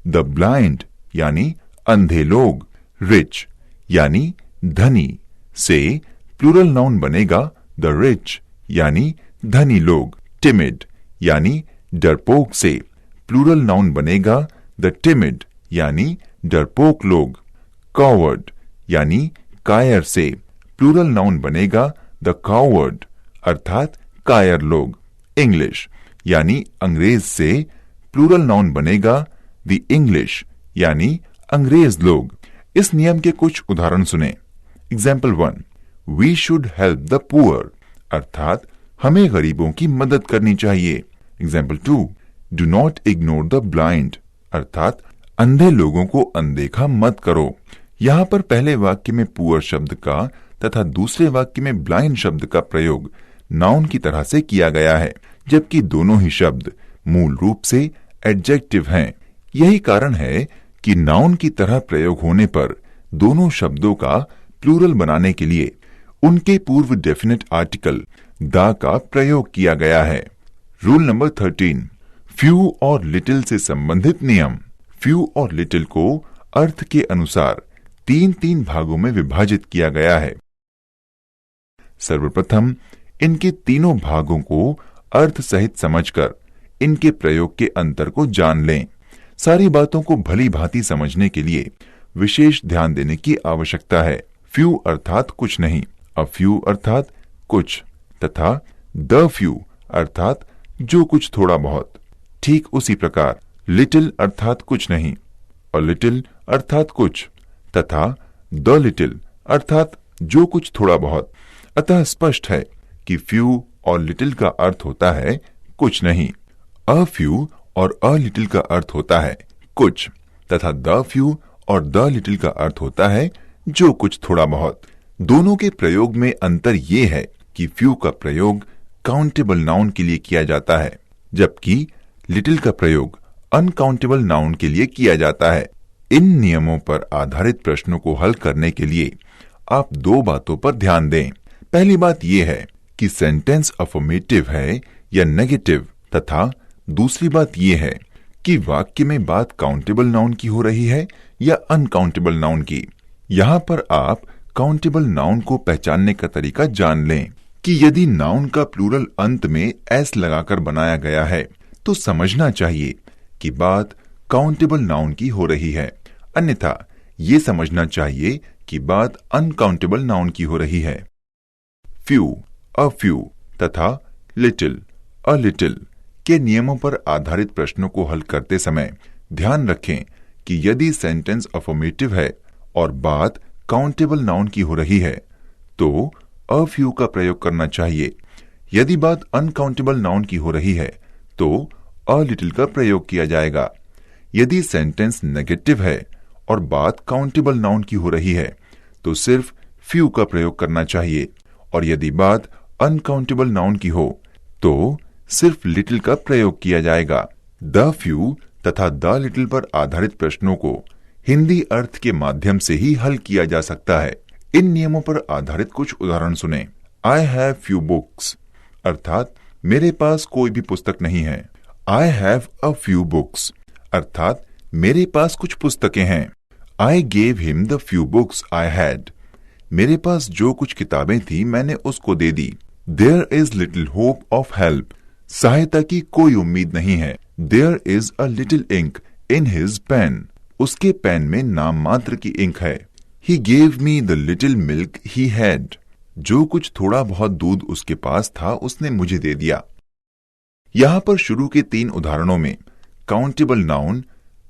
द ब्लाइंड यानी अंधे लोग। रिच यानी धनी से प्लूरल नाउन बनेगा द रिच यानी धनी लोग। टिमिड यानी डरपोक से प्लूरल नाउन बनेगा द टिमिड यानी डरपोक लोग। कॉवर्ड यानी कायर से प्लूरल नाउन बनेगा द कॉवर्ड अर्थात कायर लोग। इंग्लिश यानी अंग्रेज से प्लूरल नाउन बनेगा द इंग्लिश यानी अंग्रेज लोग। इस नियम के कुछ उदाहरण सुने। Example 1 we should help the poor अर्थात हमें गरीबों की मदद करनी चाहिए। Example 2 do not ignore the blind अर्थात अंधे लोगों को अनदेखा मत करो। यहाँ पर पहले वाक्य में पुअर शब्द का तथा दूसरे वाक्य में ब्लाइंड शब्द का प्रयोग नाउन की तरह से किया गया है, जबकि दोनों ही शब्द मूल रूप से एडजेक्टिव हैं। यही कारण है कि नाउन की तरह प्रयोग होने पर दोनों शब्दों का प्लूरल बनाने के लिए उनके पूर्व डेफिनेट आर्टिकल द का प्रयोग किया गया है। रूल नंबर 13 फ्यू और लिटिल से संबंधित नियम। फ्यू और लिटिल को अर्थ के अनुसार 3 भागों में विभाजित किया गया है। सर्वप्रथम इनके तीनों भागों को अर्थ सहित समझकर इनके प्रयोग के अंतर को जान लें। सारी बातों को भली भांति समझने के लिए विशेष ध्यान देने की आवश्यकता है। फ्यू अर्थात कुछ नहीं, अ फ्यू अर्थात कुछ तथा द फ्यू अर्थात जो कुछ थोड़ा बहुत। ठीक उसी प्रकार लिटिल अर्थात कुछ नहीं, अ लिटिल अर्थात कुछ तथा द लिटिल अर्थात जो कुछ थोड़ा बहुत। अतः स्पष्ट है कि फ्यू और लिटिल का अर्थ होता है कुछ नहीं, अ फ्यू और अ लिटिल का अर्थ होता है कुछ तथा द फ्यू और द लिटिल का अर्थ होता है जो कुछ थोड़ा बहुत। दोनों के प्रयोग में अंतर ये है कि फ्यू का प्रयोग काउंटेबल नाउन के लिए किया जाता है, जबकि लिटिल का प्रयोग अनकाउंटेबल नाउन के लिए किया जाता है। इन नियमों पर आधारित प्रश्नों को हल करने के लिए आप 2 बातों पर ध्यान दें। पहली बात यह है कि सेंटेंस अफर्मेटिव है या नेगेटिव तथा दूसरी बात यह है कि वाक्य में बात काउंटेबल नाउन की हो रही है या अनकाउंटेबल नाउन की। यहाँ पर आप काउंटेबल नाउन को पहचानने का तरीका जान लें कि यदि नाउन का प्लूरल अंत में एस लगाकर बनाया गया है तो समझना चाहिए कि बात काउंटेबल नाउन की हो रही है, अन्यथा ये समझना चाहिए की बात अनकाउंटेबल नाउन की हो रही है। फ्यू, अ फ्यू तथा लिटिल, अ लिटिल के नियमों पर आधारित प्रश्नों को हल करते समय ध्यान रखें कि यदि सेंटेंस अफर्मेटिव है और बात काउंटेबल नाउन की हो रही है तो अ फ्यू का प्रयोग करना चाहिए। यदि बात अनकाउंटेबल नाउन की हो रही है तो अ लिटिल का प्रयोग किया जाएगा। यदि सेंटेंस नेगेटिव है और बात काउंटेबल नाउन की हो रही है तो सिर्फ फ्यू का प्रयोग करना चाहिए, और यदि बात अनकाउंटेबल नाउन की हो तो सिर्फ लिटिल का प्रयोग किया जाएगा। द फ्यू तथा द लिटिल पर आधारित प्रश्नों को हिंदी अर्थ के माध्यम से ही हल किया जा सकता है। इन नियमों पर आधारित कुछ उदाहरण सुने। आई हैव फ्यू बुक्स अर्थात मेरे पास कोई भी पुस्तक नहीं है। I have a few books अर्थात मेरे पास कुछ पुस्तकें हैं। I gave him the few books I had, मेरे पास जो कुछ किताबें थी मैंने उसको दे दी। There is little hope of help, सहायता की कोई उम्मीद नहीं है। There is a little ink in his pen, उसके पेन में नाम मात्र की इंक है। He gave me the little milk he had, जो कुछ थोड़ा बहुत दूध उसके पास था उसने मुझे दे दिया। यहां पर शुरू के 3 उदाहरणों में काउंटेबल नाउन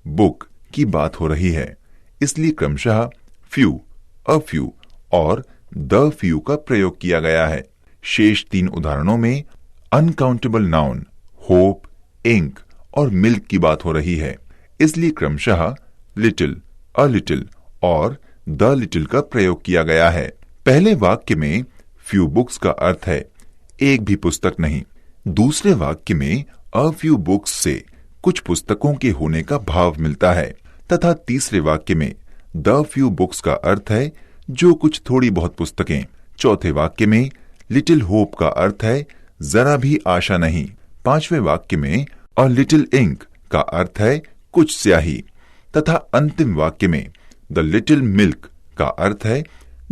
बुक की बात हो रही है, इसलिए क्रमशः फ्यू, अ फ्यू और द फ्यू का प्रयोग किया गया है। शेष 3 उदाहरणों में अनकाउंटेबल नाउन होप, इंक और मिल्क की बात हो रही है, इसलिए क्रमशः लिटिल, अ लिटिल और द लिटिल का प्रयोग किया गया है। पहले वाक्य में फ्यू बुक्स का अर्थ है एक भी पुस्तक नहीं। दूसरे वाक्य में अ फ्यू बुक्स से कुछ पुस्तकों के होने का भाव मिलता है, तथा तीसरे वाक्य में द फ्यू बुक्स का अर्थ है जो कुछ थोड़ी बहुत पुस्तकें। चौथे वाक्य में लिटिल होप का अर्थ है जरा भी आशा नहीं। पांचवें वाक्य में अ लिटिल इंक का अर्थ है कुछ स्याही, तथा अंतिम वाक्य में द लिटिल मिल्क का अर्थ है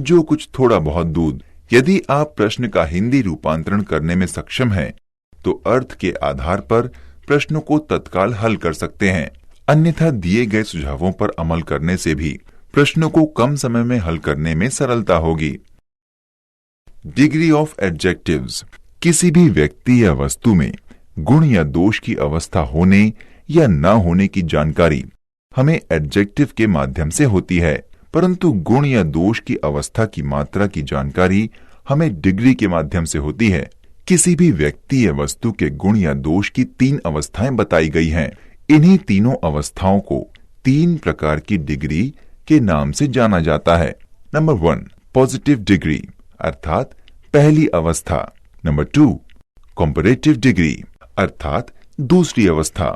जो कुछ थोड़ा बहुत दूध। यदि आप प्रश्न का हिंदी रूपांतरण करने में सक्षम हैं, तो अर्थ के आधार पर प्रश्नों को तत्काल हल कर सकते हैं। अन्यथा दिए गए सुझावों पर अमल करने से भी प्रश्नों को कम समय में हल करने में सरलता होगी। डिग्री ऑफ एडजेक्टिव्स, किसी भी व्यक्ति या वस्तु में गुण या दोष की अवस्था होने या न होने की जानकारी हमें एडजेक्टिव के माध्यम से होती है, परंतु गुण या दोष की अवस्था की मात्रा की जानकारी हमें डिग्री के माध्यम से होती है। किसी भी व्यक्ति या वस्तु के गुण या दोष की 3 अवस्थाएं बताई गई हैं। इन्हीं तीनों अवस्थाओं को 3 प्रकार की डिग्री के नाम से जाना जाता है। नंबर 1 पॉजिटिव डिग्री अर्थात पहली अवस्था। नंबर 2 कंपैरेटिव डिग्री अर्थात दूसरी अवस्था,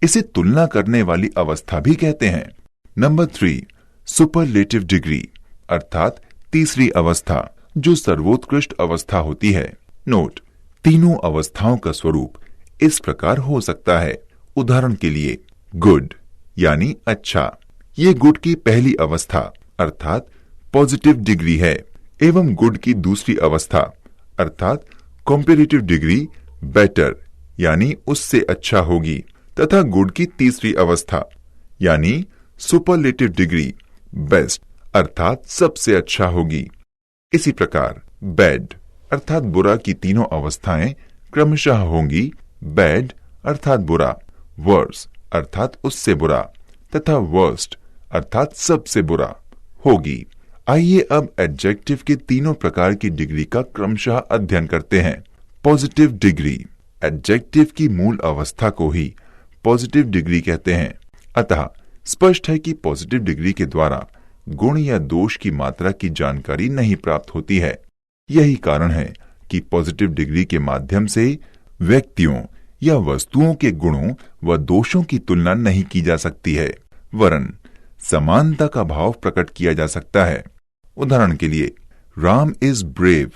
इसे तुलना करने वाली अवस्था भी कहते हैं। नंबर 3 सुपरलेटिव डिग्री अर्थात तीसरी अवस्था, जो सर्वोत्कृष्ट अवस्था होती है। नोट, तीनों अवस्थाओं का स्वरूप इस प्रकार हो सकता है। उदाहरण के लिए गुड यानी अच्छा, ये गुड की पहली अवस्था अर्थात पॉजिटिव डिग्री है, एवं गुड की दूसरी अवस्था अर्थात कंपैरेटिव डिग्री बेटर यानी उससे अच्छा होगी, तथा गुड की तीसरी अवस्था यानी सुपरलेटिव डिग्री बेस्ट अर्थात सबसे अच्छा होगी। इसी प्रकार बैड अर्थात बुरा की तीनों अवस्थाएं क्रमशः होंगी बैड अर्थात बुरा, वर्स अर्थात उससे बुरा, तथा वर्स्ट अर्थात सबसे बुरा होगी। आइए अब एडजेक्टिव के तीनों प्रकार की डिग्री का क्रमशः अध्ययन करते हैं। पॉजिटिव डिग्री, एडजेक्टिव की मूल अवस्था को ही पॉजिटिव डिग्री कहते हैं। अतः स्पष्ट है कि पॉजिटिव डिग्री के द्वारा गुण या दोष की मात्रा की जानकारी नहीं प्राप्त होती है। यही कारण है कि पॉजिटिव डिग्री के माध्यम से व्यक्तियों या वस्तुओं के गुणों व दोषों की तुलना नहीं की जा सकती है, वरन समानता का भाव प्रकट किया जा सकता है। उदाहरण के लिए राम इज ब्रेव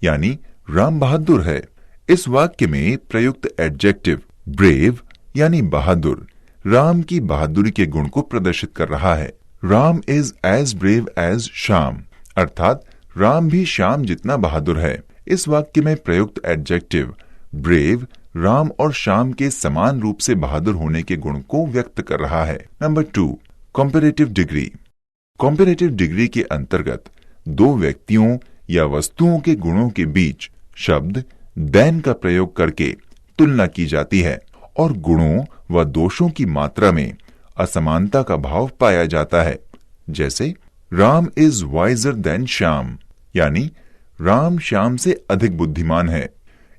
यानी राम बहादुर है। इस वाक्य में प्रयुक्त एडजेक्टिव ब्रेव यानी बहादुर राम की बहादुरी के गुण को प्रदर्शित कर रहा है। Ram is as brave as Shyam अर्थात राम भी श्याम जितना बहादुर है। इस वाक्य में प्रयुक्त एडजेक्टिव ब्रेव राम और श्याम के समान रूप से बहादुर होने के गुण को व्यक्त कर रहा है। Number 2 comparative degree. Comparative degree के अंतर्गत दो व्यक्तियों या वस्तुओं के गुणों के बीच शब्द देन का प्रयोग करके तुलना की जाती है और गुणों व दोषों की मात्रा में असमानता का भाव पाया जाता है। जैसे Ram is visor then Shyam, यानी राम श्याम से अधिक बुद्धिमान है।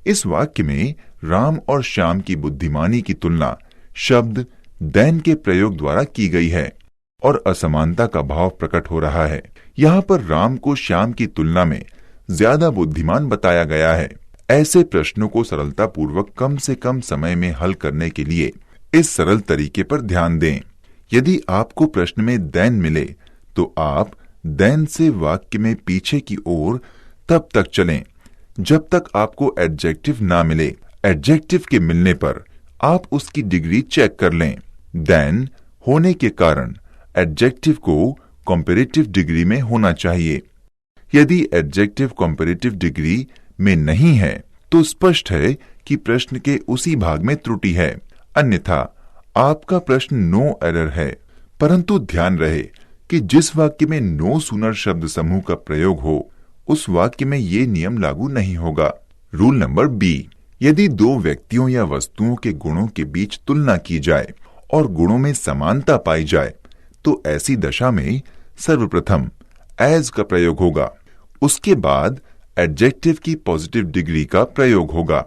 इस वाक्य में राम और श्याम की बुद्धिमानी की तुलना शब्द देन के प्रयोग द्वारा की गई है और असमानता का भाव प्रकट हो रहा है। यहाँ पर राम को श्याम की तुलना में ज्यादा बुद्धिमान बताया गया है। ऐसे प्रश्नों को सरलता पूर्वक कम से कम समय में हल करने के लिए इस सरल तरीके पर ध्यान दें। यदि आपको प्रश्न में देन मिले तो आप देन से वाक्य में पीछे की ओर तब तक चलें जब तक आपको एडजेक्टिव ना मिले। एडजेक्टिव के मिलने पर आप उसकी डिग्री चेक कर लें। देन होने के कारण एडजेक्टिव को कंपैरेटिव डिग्री में होना चाहिए। यदि एडजेक्टिव कंपैरेटिव डिग्री में नहीं है तो स्पष्ट है कि प्रश्न के उसी भाग में त्रुटि है, अन्यथा आपका प्रश्न नो एरर है। परंतु ध्यान रहे कि जिस वाक्य में नो सूनर शब्द समूह का प्रयोग हो उस वाक्य में ये नियम लागू नहीं होगा। रूल नंबर बी, यदि दो व्यक्तियों या वस्तुओं के गुणों के बीच तुलना की जाए और गुणों में समानता पाई जाए तो ऐसी दशा में सर्वप्रथम एज का प्रयोग होगा, उसके बाद एडजेक्टिव की पॉजिटिव डिग्री का प्रयोग होगा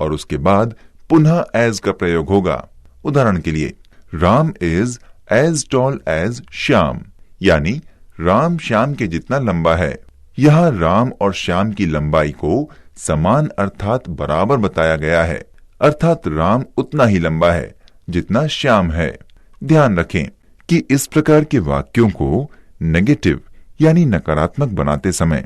और उसके बाद पुनः एज का प्रयोग होगा। उदाहरण के लिए, Ram is as tall as Shyam, यानी राम श्याम के जितना लंबा है। यहाँ राम और श्याम की लंबाई को समान अर्थात बराबर बताया गया है, अर्थात राम उतना ही लंबा है जितना श्याम है। ध्यान रखें कि इस प्रकार के वाक्यों को नेगेटिव यानी नकारात्मक बनाते समय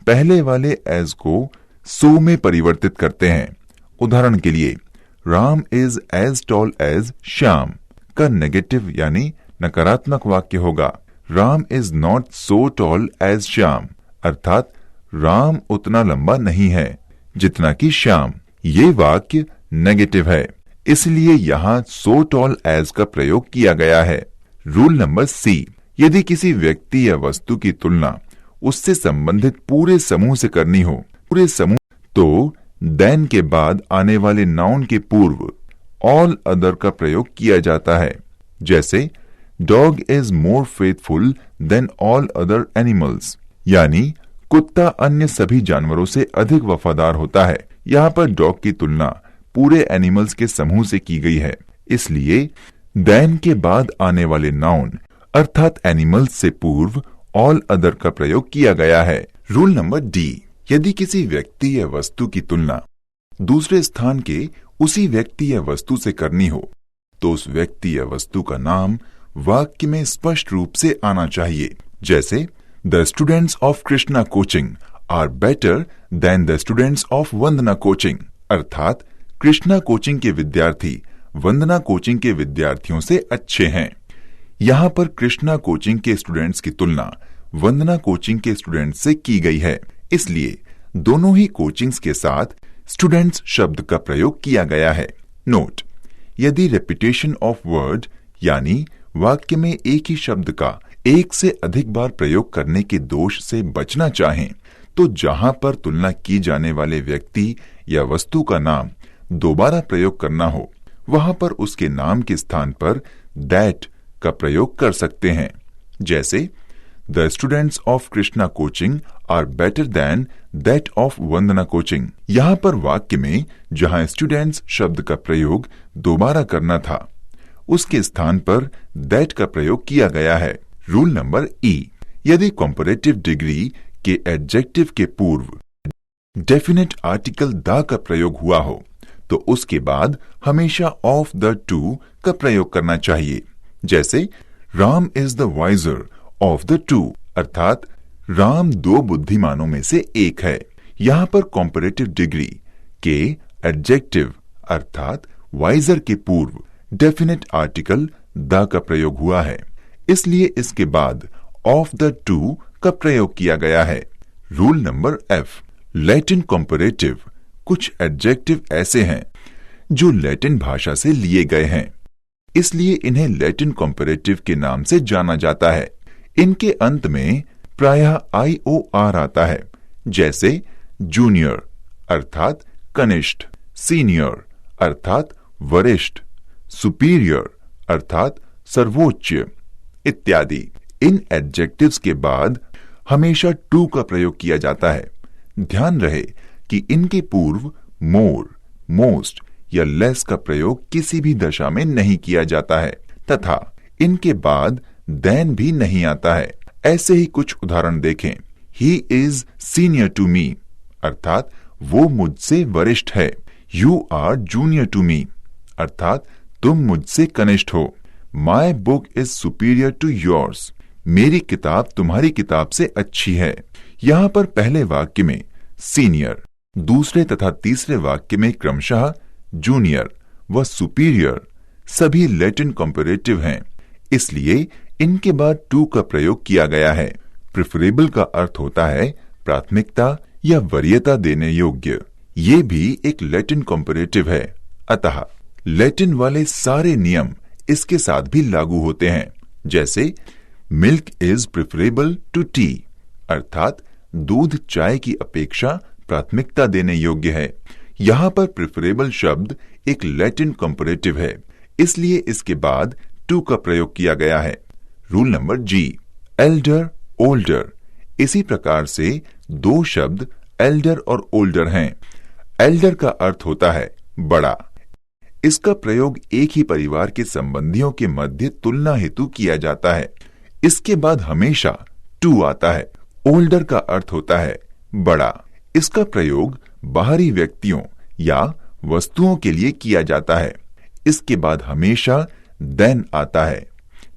पहले वाले एज को सो में परिवर्तित करते हैं। उदाहरण के लिए, Ram is as tall as Shyam का नेगेटिव यानी नकारात्मक वाक्य होगा Ram is not so tall as Shyam, अर्थात राम उतना लंबा नहीं है जितना कि श्याम। ये वाक्य नेगेटिव है, इसलिए यहाँ सो टॉल एज का प्रयोग किया गया है। रूल नंबर सी, यदि किसी व्यक्ति या वस्तु की तुलना उससे संबंधित पूरे समूह से करनी हो, पूरे समूह, तो देन के बाद आने वाले नाउन के पूर्व ऑल अदर का प्रयोग किया जाता है। जैसे dog is more faithful than all other animals, यानी कुत्ता अन्य सभी जानवरों से अधिक वफादार होता है। यहाँ पर डॉग की तुलना पूरे एनिमल्स के समूह से की गई है, इसलिए देन के बाद आने वाले नाउन अर्थात एनिमल्स से पूर्व ऑल अदर का प्रयोग किया गया है। रूल नंबर डी, यदि किसी व्यक्ति या वस्तु की तुलना दूसरे स्थान के उसी व्यक्ति या वस्तु से करनी हो तो उस व्यक्ति या वस्तु का नाम वाक्य में स्पष्ट रूप से आना चाहिए। जैसे the students of Krishna coaching are better than the students of Vandana coaching, अर्थात कृष्णा कोचिंग के विद्यार्थी वंदना कोचिंग के विद्यार्थियों से अच्छे हैं। यहाँ पर कृष्णा कोचिंग के स्टूडेंट्स की तुलना वंदना कोचिंग के स्टूडेंट्स से की गई है, इसलिए दोनों ही कोचिंग्स के साथ स्टूडेंट्स शब्द का प्रयोग किया गया है। नोट, यदि रेपिटेशन ऑफ वर्ड यानी वाक्य में एक ही शब्द का एक से अधिक बार प्रयोग करने के दोष से बचना चाहें तो जहां पर तुलना की जाने वाले व्यक्ति या वस्तु का नाम दोबारा प्रयोग करना हो वहां पर उसके नाम के स्थान पर दैट का प्रयोग कर सकते हैं। जैसे the students of Krishna coaching are better than that of Vandana coaching. यहाँ पर वाक्य में जहां स्टूडेंट्स शब्द का प्रयोग दोबारा करना था उसके स्थान पर दैट का प्रयोग किया गया है। रूल नंबर ई, यदि कंपैरेटिव डिग्री के एडजेक्टिव के पूर्व डेफिनेट आर्टिकल द का प्रयोग हुआ हो तो उसके बाद हमेशा ऑफ द टू का प्रयोग करना चाहिए। जैसे Ram is the wiser of the two, अर्थात राम दो बुद्धिमानों में से एक है। यहाँ पर कंपैरेटिव डिग्री के एडजेक्टिव अर्थात वाइजर के पूर्व डेफिनेट आर्टिकल द का प्रयोग हुआ है, इसलिए इसके बाद ऑफ द टू का प्रयोग किया गया है। Rule number F, Latin comparative. कुछ एडजेक्टिव ऐसे हैं जो लैटिन भाषा से लिए गए हैं, इसलिए इन्हें लैटिन कंपैरेटिव के नाम से जाना जाता है। इनके अंत में प्रायः IOR आता है, जैसे जूनियर अर्थात कनिष्ठ, सीनियर अर्थात वरिष्ठ, सुपीरियर अर्थात सर्वोच्च इत्यादि। इन एडजेक्टिव्स के बाद हमेशा टू का प्रयोग किया जाता है। ध्यान रहे कि इनके पूर्व मोर, मोस्ट या लेस का प्रयोग किसी भी दशा में नहीं किया जाता है तथा इनके बाद देन भी नहीं आता है। ऐसे ही कुछ उदाहरण देखें। He is senior to me अर्थात वो मुझसे वरिष्ठ है। You are junior to me अर्थात तुम मुझसे कनिष्ठ हो। My book is superior to yours, मेरी किताब तुम्हारी किताब से अच्छी है। यहाँ पर पहले वाक्य में सीनियर, दूसरे तथा तीसरे वाक्य में क्रमशः जूनियर व सुपीरियर सभी लैटिन कंपैरेटिव हैं, इसलिए इनके बाद टू का प्रयोग किया गया है। प्रेफरेबल का अर्थ होता है प्राथमिकता या वरीयता देने योग्य। ये भी एक लैटिन कंपैरेटिव है, अतः लैटिन वाले सारे नियम इसके साथ भी लागू होते हैं, जैसे milk is preferable to tea अर्थात दूध चाय की अपेक्षा प्राथमिकता देने योग्य है। यहाँ पर प्रेफरेबल शब्द एक लैटिन कंपैरेटिव है, इसलिए इसके बाद टू का प्रयोग किया गया है। रूल नंबर जी, एल्डर, ओल्डर। इसी प्रकार से दो शब्द एल्डर और ओल्डर हैं। एल्डर का अर्थ होता है बड़ा। इसका प्रयोग एक ही परिवार के संबंधियों के मध्य तुलना हेतु किया जाता है। इसके बाद हमेशा टू आता है। ओल्डर का अर्थ होता है बड़ा। इसका प्रयोग बाहरी व्यक्तियों या वस्तुओं के लिए किया जाता है। इसके बाद हमेशा देन आता है,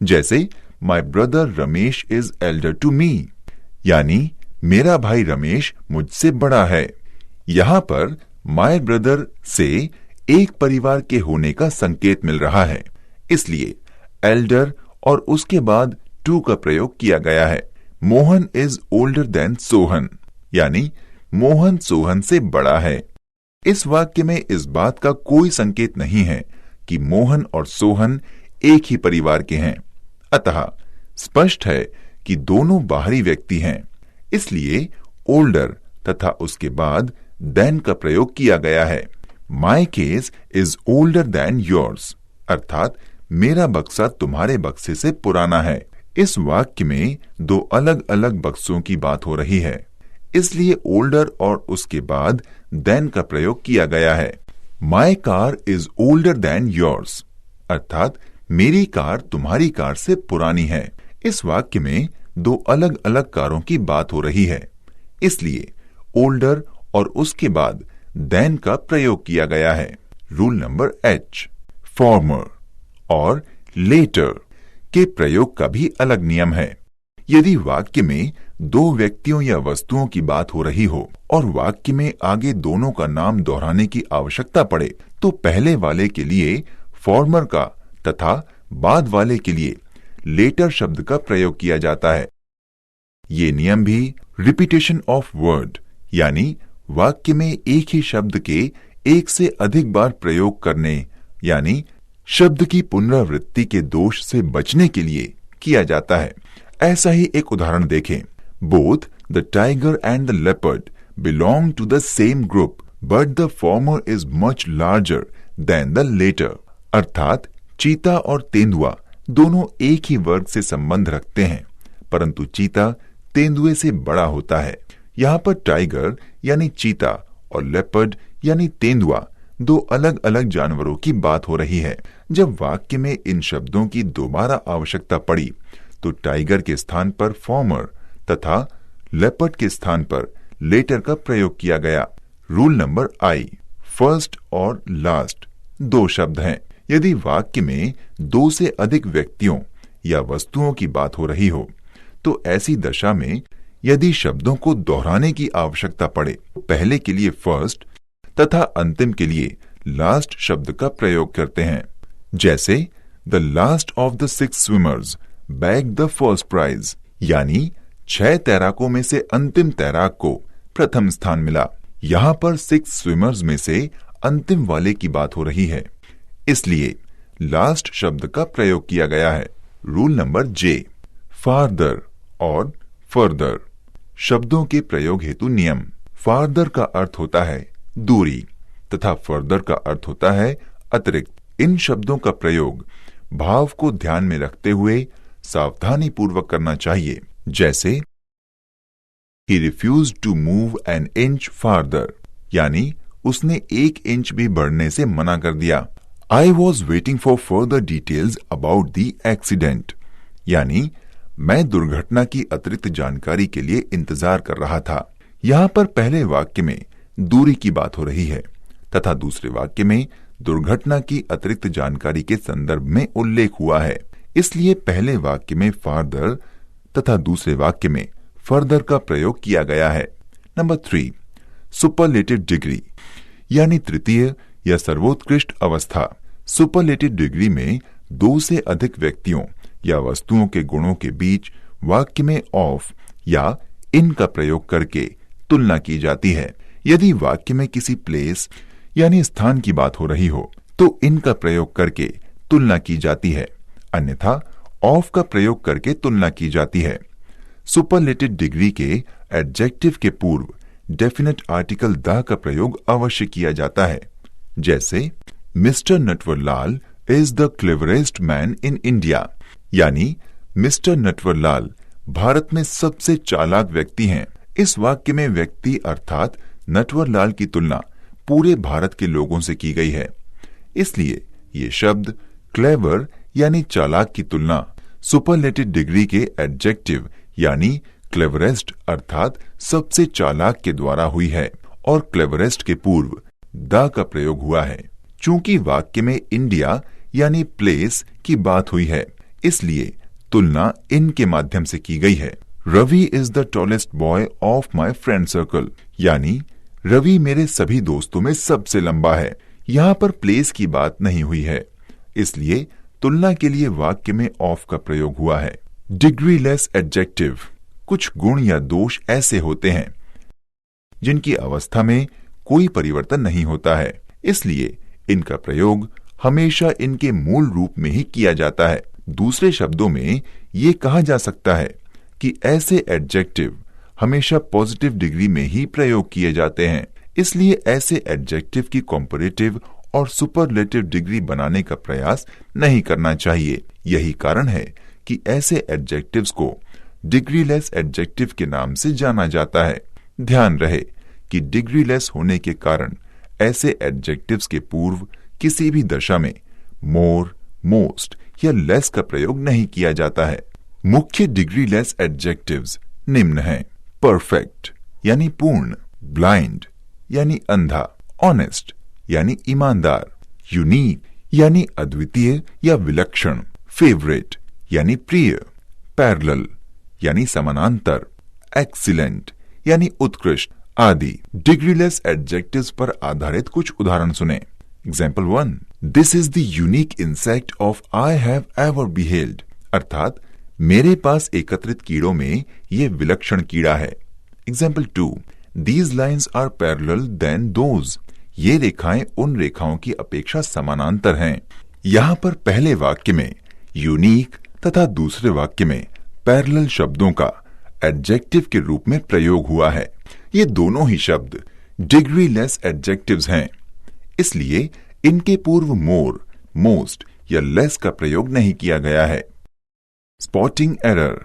जैसे my brother Ramesh is elder to me, यानी मेरा भाई रमेश मुझसे बड़ा है। यहाँ पर माई ब्रदर से एक परिवार के होने का संकेत मिल रहा है, इसलिए एल्डर और उसके बाद टू का प्रयोग किया गया है। Mohan is older than Sohan, यानी मोहन सोहन से बड़ा है। इस वाक्य में इस बात का कोई संकेत नहीं है कि मोहन और सोहन एक ही परिवार के हैं, अतः स्पष्ट है कि दोनों बाहरी व्यक्ति हैं, इसलिए ओल्डर तथा उसके बाद देन का प्रयोग किया गया है। My case is older than yours अर्थात मेरा बक्सा तुम्हारे बक्से से पुराना है। इस वाक्य में दो अलग अलग बक्सों की बात हो रही है, इसलिए ओल्डर और उसके बाद देन का प्रयोग किया गया है। My car is older than yours अर्थात मेरी कार तुम्हारी कार से पुरानी है। इस वाक्य में दो अलग अलग कारों की बात हो रही है, इसलिए ओल्डर और उसके बाद देन का प्रयोग किया गया है। रूल नंबर एच, फॉर्मर और लेटर के प्रयोग का भी अलग नियम है। यदि वाक्य में दो व्यक्तियों या वस्तुओं की बात हो रही हो और वाक्य में आगे दोनों का नाम दोहराने की आवश्यकता पड़े, तो पहले वाले के लिए फॉर्मर का तथा बाद वाले के लिए लेटर शब्द का प्रयोग किया जाता है। ये नियम भी रिपीटेशन ऑफ वर्ड यानी वाक्य में एक ही शब्द के एक से अधिक बार प्रयोग करने यानी शब्द की पुनरावृत्ति के दोष से बचने के लिए किया जाता है। ऐसा ही एक उदाहरण देखें। Both the tiger and the leopard belong to the same group but the former is much larger than the latter अर्थात चीता और तेंदुआ दोनों एक ही वर्ग से संबंध रखते हैं, परंतु चीता तेंदुए से बड़ा होता है। यहाँ पर टाइगर यानी चीता और लेपर्ड यानी तेंदुआ दो अलग अलग जानवरों की बात हो रही है। जब वाक्य में इन शब्दों की दोबारा आवश्यकता पड़ी तो टाइगर के स्थान पर फॉर्मर तथा लेपर्ड के स्थान पर लेटर का प्रयोग किया गया। रूल नंबर आई, फर्स्ट और लास्ट दो शब्द हैं। यदि वाक्य में दो से अधिक व्यक्तियों या वस्तुओं की बात हो रही हो तो ऐसी दशा में यदि शब्दों को दोहराने की आवश्यकता पड़े, पहले के लिए फर्स्ट तथा अंतिम के लिए लास्ट शब्द का प्रयोग करते हैं, जैसे the last of the 6 swimmers bag the first prize, यानी 6 तैराकों में से अंतिम तैराक को प्रथम स्थान मिला। यहाँ पर 6 स्विमर्स में से अंतिम वाले की बात हो रही है, इसलिए लास्ट शब्द का प्रयोग किया गया है। रूल नंबर जे, फार्दर और फर्दर। शब्दों के प्रयोग हेतु नियम। फार्दर का अर्थ होता है दूरी तथा फर्दर का अर्थ होता है अतिरिक्त। इन शब्दों का प्रयोग भाव को ध्यान में रखते हुए सावधानी पूर्वक करना चाहिए। जैसे He refused to move an inch farther, यानी उसने 1 इंच भी बढ़ने से मना कर दिया। I was waiting for further details about the accident, यानी मैं दुर्घटना की अतिरिक्त जानकारी के लिए इंतजार कर रहा था। यहाँ पर पहले वाक्य में दूरी की बात हो रही है तथा दूसरे वाक्य में दुर्घटना की अतिरिक्त जानकारी के संदर्भ में उल्लेख हुआ है, इसलिए पहले वाक्य में फार्दर तथा दूसरे वाक्य में फर्दर का प्रयोग किया गया है। नंबर 3, सुपरलेटिव डिग्री यानी तृतीय या सर्वोत्कृष्ट अवस्था। सुपरलेटिव डिग्री में 2 से अधिक व्यक्तियों या वस्तुओं के गुणों के बीच वाक्य में ऑफ या इन का प्रयोग करके तुलना की जाती है। यदि वाक्य में किसी प्लेस यानी स्थान की बात हो रही हो तो इन का प्रयोग करके तुलना की जाती है, अन्यथा ऑफ का प्रयोग करके तुलना की जाती है। सुपरलेटिव डिग्री के एडजेक्टिव के पूर्व डेफिनेट आर्टिकल द का प्रयोग अवश्य किया जाता है। जैसे mister Natwarlal is the cleverest man in India, यानी मिस्टर नटवरलाल भारत में सबसे चालाक व्यक्ति हैं। इस वाक्य में व्यक्ति अर्थात नटवरलाल की तुलना पूरे भारत के लोगों से की गई है, इसलिए ये शब्द क्लेवर यानी चालाक की तुलना सुपरलेटिव डिग्री के एडजेक्टिव यानी क्लेवरेस्ट अर्थात सबसे चालाक के द्वारा हुई है और क्लेवरेस्ट के पूर्व द का प्रयोग हुआ है। चूंकि वाक्य में इंडिया यानी प्लेस की बात हुई है, इसलिए तुलना इन के माध्यम से की गई है। Ravi is the tallest boy of my friend circle, यानी रवि मेरे सभी दोस्तों में सबसे लंबा है। यहाँ पर प्लेस की बात नहीं हुई है, इसलिए तुलना के लिए वाक्य में ऑफ का प्रयोग हुआ है। Degree less adjective. कुछ गुण या दोष ऐसे होते हैं जिनकी अवस्था में कोई परिवर्तन नहीं होता है, इसलिए इनका प्रयोग हमेशा इनके मूल रूप में ही किया जाता है। दूसरे शब्दों में ये कहा जा सकता है कि ऐसे एडजेक्टिव हमेशा पॉजिटिव डिग्री में ही प्रयोग किए जाते हैं, इसलिए ऐसे एडजेक्टिव की कॉम्पैरेटिव और सुपरलेटिव डिग्री बनाने का प्रयास नहीं करना चाहिए। यही कारण है कि ऐसे एडजेक्टिव्स को डिग्रीलेस एडजेक्टिव के नाम से जाना जाता है। ध्यान रहे कि डिग्रीलेस होने के कारण ऐसे एडजेक्टिव्स के पूर्व किसी भी दशा में मोर, मोस्ट या लेस का प्रयोग नहीं किया जाता है। मुख्य डिग्रीलेस एडजेक्टिव्स निम्न हैं: परफेक्ट यानी पूर्ण, ब्लाइंड यानी अंधा, ऑनेस्ट यानी ईमानदार, यूनिक यानी अद्वितीय या विलक्षण, फेवरेट यानी प्रिय, पैरेलल यानी समानांतर, एक्सीलेंट यानी उत्कृष्ट आदि। डिग्रीलेस एडजेक्टिव्स पर आधारित कुछ उदाहरण सुने। Example 1, this is the unique insect of I have ever beheld, अर्थात मेरे पास एकत्रित कीड़ों में ये विलक्षण कीड़ा है। Example 2, these lines are parallel than those, ये रेखाएं उन रेखाओं की अपेक्षा समानांतर हैं। यहाँ पर पहले वाक्य में यूनिक तथा दूसरे वाक्य में पैरेलल शब्दों का एडजेक्टिव के रूप में प्रयोग हुआ है। ये दोनों ही शब्द डिग्रीलेस एडजेक्टिव्स हैं, इसलिए इनके पूर्व मोर, मोस्ट या लेस का प्रयोग नहीं किया गया है। Spotting error.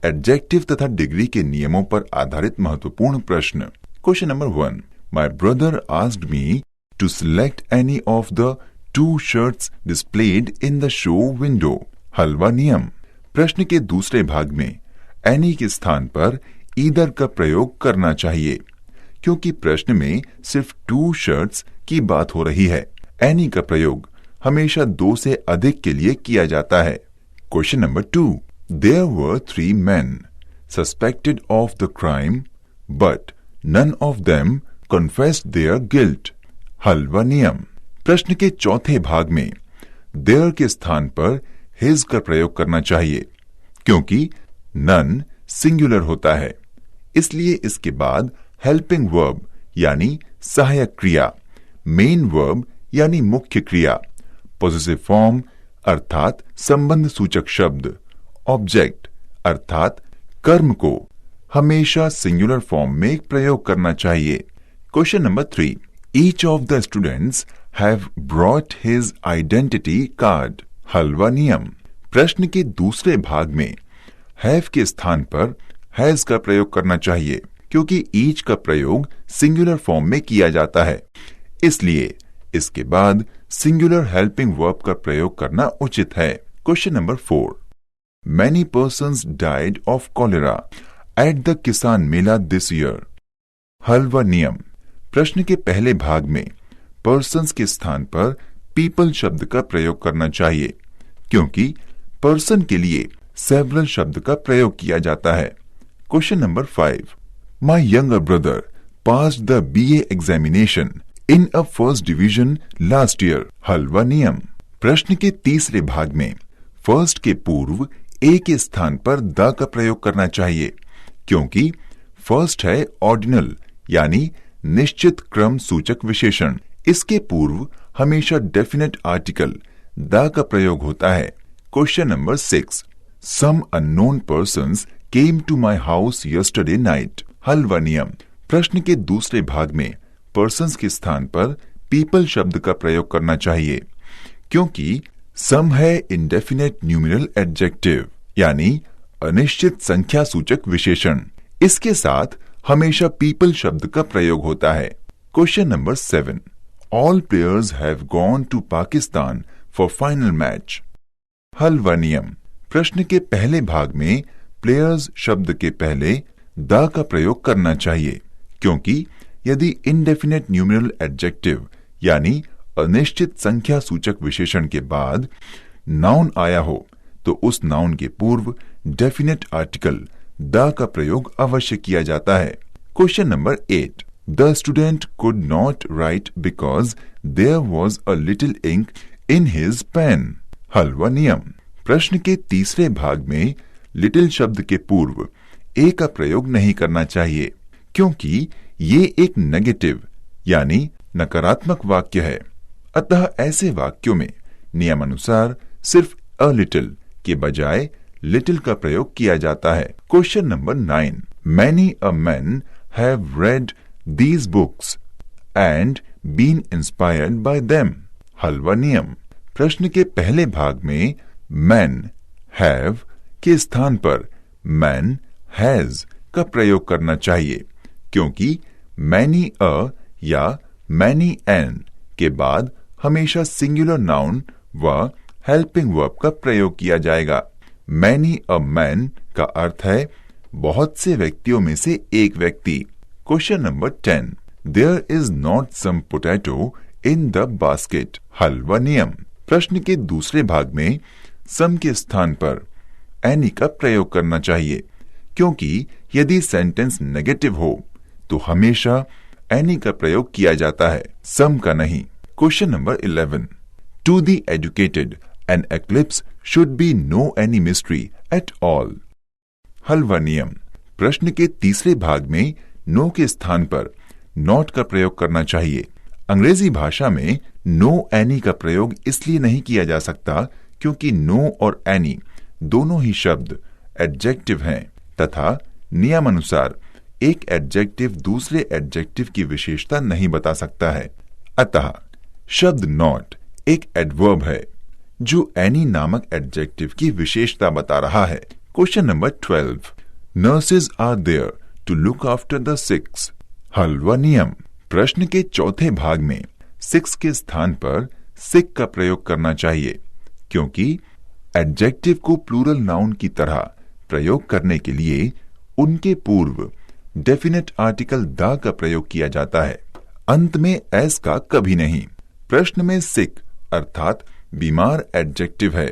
एडजेक्टिव तथा डिग्री के नियमों पर आधारित महत्वपूर्ण प्रश्न। Question number 1, my brother asked me to select any of the 2 shirts displayed in the show window. हलवा नियम। प्रश्न के दूसरे भाग में एनी के स्थान पर ईदर का प्रयोग करना चाहिए, क्योंकि प्रश्न में सिर्फ 2 shirts की बात हो रही है। एनी का प्रयोग हमेशा 2 से अधिक के लिए किया जाता है। Question number 2, There were 3 men suspected of the crime, but none of them confessed their guilt. हलवा नियम। प्रश्न के चौथे भाग में देयर के स्थान पर हिज का प्रयोग करना चाहिए, क्योंकि नन सिंगुलर होता है, इसलिए इसके बाद हेल्पिंग वर्ब यानी सहायक क्रिया, मेन वर्ब यानी मुख्य क्रिया, पॉसेसिव फॉर्म अर्थात संबंध सूचक शब्द, ऑब्जेक्ट अर्थात कर्म को हमेशा सिंगुलर फॉर्म में प्रयोग करना चाहिए। Question number 3, each of the students have brought his identity card. हलवा नियम। प्रश्न के दूसरे भाग में हैव के स्थान पर हैज का प्रयोग करना चाहिए, क्योंकि ईच का प्रयोग सिंगुलर फॉर्म में किया जाता है, इसलिए इसके बाद सिंगुलर हेल्पिंग वर्ब का प्रयोग करना उचित है। Question number 4, many persons died of cholera at the किसान मेला दिस ईयर। हलवा नियम। प्रश्न के पहले भाग में पर्सन्स के स्थान पर पीपल शब्द का प्रयोग करना चाहिए, क्योंकि पर्सन के लिए सेवरल शब्द का प्रयोग किया जाता है। Question number 5, my younger brother passed the BA examination in a first division last year. हलवा नियम। प्रश्न के तीसरे भाग में फर्स्ट के पूर्व ए के स्थान पर द का प्रयोग करना चाहिए, क्योंकि फर्स्ट है ऑर्डिनल यानी निश्चित क्रम सूचक विशेषण। इसके पूर्व हमेशा डेफिनेट आर्टिकल द का प्रयोग होता है। Question number 6, some unknown persons came to my house yesterday night. हलवा नियम। प्रश्न के दूसरे भाग में पर्सन्स के स्थान पर पीपल शब्द का प्रयोग करना चाहिए, क्योंकि सम है इंडेफिनेट न्यूमेरल एडजेक्टिव यानी अनिश्चित संख्या सूचक विशेषण। इसके साथ हमेशा पीपल शब्द का प्रयोग होता है। Question number 7, all players have gone to Pakistan for final match. हलवा नियम। प्रश्न के पहले भाग में प्लेयर्स शब्द के पहले द का प्रयोग करना चाहिए, क्योंकि यदि इंडेफिनेट न्यूमेरल एडजेक्टिव यानी अनिश्चित संख्या सूचक विशेषण के बाद नाउन आया हो तो उस नाउन के पूर्व डेफिनेट आर्टिकल द का प्रयोग अवश्य किया जाता है। Question number 8, the student could not write because there was a little ink in his pen. हलवा नियम। प्रश्न के तीसरे भाग में लिटिल शब्द के पूर्व ए का प्रयोग नहीं करना चाहिए, क्योंकि ये एक नेगेटिव यानी नकारात्मक वाक्य है। अतः ऐसे वाक्यों में नियमानुसार सिर्फ अ लिटिल के बजाय लिटिल का प्रयोग किया जाता है। Question number 9, many a man have read these books and been inspired by them. हलवा नियम। प्रश्न के पहले भाग में मैन हैव के स्थान पर मैन हैज का प्रयोग करना चाहिए, क्योंकि मैनी अ या मैनी एन के बाद हमेशा सिंगुलर नाउन व हेल्पिंग वर्ब का प्रयोग किया जाएगा। मैनी अ मैन का अर्थ है बहुत से व्यक्तियों में से एक व्यक्ति। Question number 10, there is not some potato in the basket. हलवा नियम। प्रश्न के दूसरे भाग में सम के स्थान पर एनी का प्रयोग करना चाहिए, क्योंकि यदि सेंटेंस नेगेटिव हो तो हमेशा एनी का प्रयोग किया जाता है, सम का नहीं। Question number 11, to the educated an eclipse should be no any mystery at all. हलवा नियम। प्रश्न के तीसरे भाग में नो के स्थान पर नॉट का प्रयोग करना चाहिए। अंग्रेजी भाषा में नो एनी का प्रयोग इसलिए नहीं किया जा सकता क्योंकि नो और एनी दोनों ही शब्द एडजेक्टिव हैं तथा नियमानुसार एक एडजेक्टिव दूसरे एडजेक्टिव की विशेषता नहीं बता सकता है। अतः शब्द नॉट एक एडवर्ब है जो एनी नामक एडजेक्टिव की विशेषता बता रहा है। Question number 12, nurses are there to look after the sick. हलवा नियम। प्रश्न के चौथे भाग में सिक्स के स्थान पर सिक का प्रयोग करना चाहिए, क्योंकि एडजेक्टिव को प्लूरल नाउन की तरह प्रयोग करने के लिए उनके पूर्व डेफिनेट आर्टिकल द का प्रयोग किया जाता है, अंत में एस का कभी नहीं। प्रश्न में सिक अर्थात बीमार एडजेक्टिव है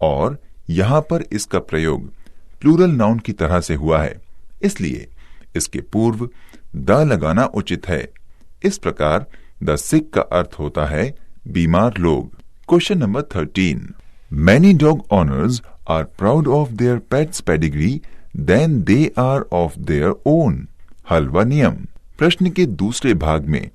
और यहां पर इसका प्रयोग प्लूरल नाउन की तरह से हुआ है, इसलिए इसके पूर्व द लगाना उचित है। इस प्रकार द सिक का अर्थ होता है बीमार लोग। Question number 13, many dog owners are proud of their pets pedigree than they are of their own. हलवा नियम। प्रश्न के दूसरे भाग में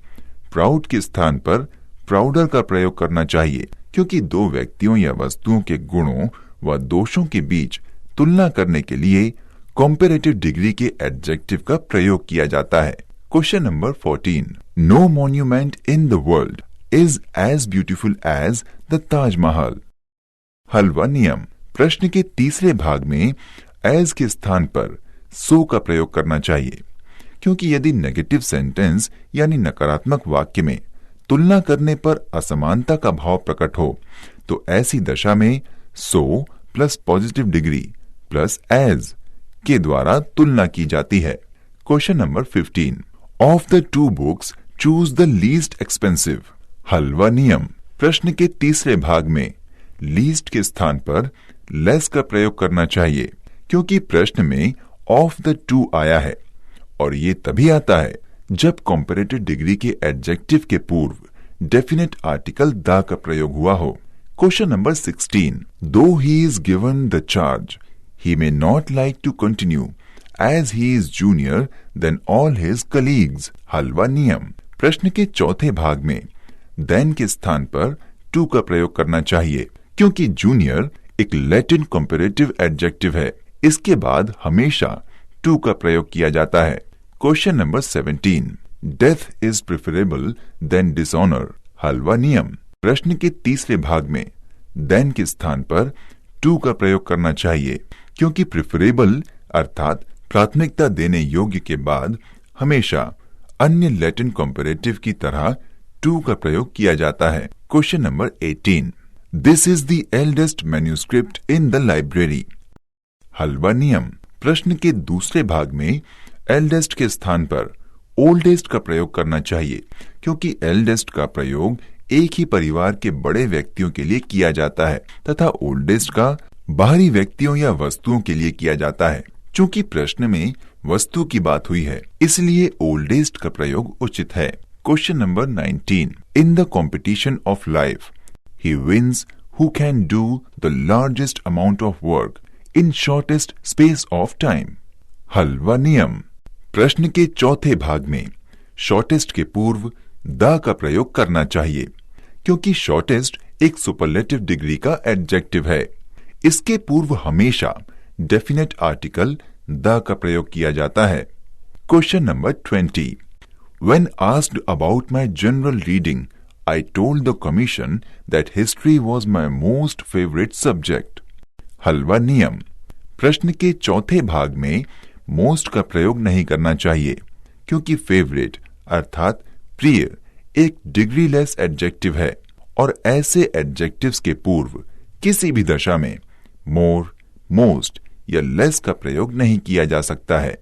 प्राउड के स्थान पर प्राउडर का प्रयोग करना चाहिए, क्योंकि दो व्यक्तियों या वस्तुओं के गुणों व दोषों के बीच तुलना करने के लिए कंपैरेटिव डिग्री के एडजेक्टिव का प्रयोग किया जाता है। Question number 14। No monument in the world is as beautiful as the Taj Mahal. हलवा नियम। प्रश्न के तीसरे भाग में एज के स्थान पर सो का प्रयोग करना चाहिए, क्योंकि यदि नेगेटिव सेंटेंस यानी नकारात्मक वाक्य में तुलना करने पर असमानता का भाव प्रकट हो तो ऐसी दशा में so plus positive degree plus as के द्वारा तुलना की जाती है। Question number 15। Of the two books choose the least expensive. हलवा नियम। प्रश्न के तीसरे भाग में लीस्ट के स्थान पर लेस का प्रयोग करना चाहिए, क्योंकि प्रश्न में ऑफ द टू आया है और ये तभी आता है जब कंपैरेटिव डिग्री के एडजेक्टिव के पूर्व डेफिनेट आर्टिकल द का प्रयोग हुआ हो। Question number 16। दो he is given the charge he may not like to continue as he is junior than all his colleagues। हलवा नियम। प्रश्न के चौथे भाग में then के स्थान पर to का प्रयोग करना चाहिए, क्योंकि जूनियर एक लैटिन कंपैरेटिव एडजेक्टिव है। इसके बाद हमेशा to का प्रयोग किया जाता है। Question number 17। Death is preferable than dishonour. हलवा नियम। प्रश्न के तीसरे भाग में then के स्थान पर to का प्रयोग करना चाहिए, क्योंकि प्रेफरेबल अर्थात प्राथमिकता देने योग्य के बाद हमेशा अन्य लैटिन कंपैरेटिव की तरह टू का प्रयोग किया जाता है। Question number 18। This is the eldest manuscript in the library. हलवा नियम। प्रश्न के दूसरे भाग में एल्डेस्ट के स्थान पर ओल्डेस्ट का प्रयोग करना चाहिए, क्योंकि एल्डेस्ट का प्रयोग एक ही परिवार के बड़े व्यक्तियों के लिए किया जाता है तथा ओल्डेस्ट का बाहरी व्यक्तियों या वस्तुओं के लिए किया जाता है। चूंकि प्रश्न में वस्तु की बात हुई है, इसलिए ओल्डेस्ट का प्रयोग उचित है। Question number 19। In the competition of life he wins who can do the largest amount of work in shortest space of time. हलवा नियम। प्रश्न के चौथे भाग में शॉर्टेस्ट के पूर्व द का प्रयोग करना चाहिए, क्योंकि शॉर्टेस्ट एक सुपरलेटिव डिग्री का एडजेक्टिव है। इसके पूर्व हमेशा डेफिनेट आर्टिकल द का प्रयोग किया जाता है। Question number 20। When asked about my general reading, I told the commission that history was my most favorite subject। हलवा नियम। प्रश्न के चौथे भाग में मोस्ट का प्रयोग नहीं करना चाहिए, क्योंकि फेवरेट अर्थात प्रिय एक डिग्रीलेस एडजेक्टिव है और ऐसे एडजेक्टिव्स के पूर्व किसी भी दशा में मोर, मोस्ट या लेस का प्रयोग नहीं किया जा सकता है।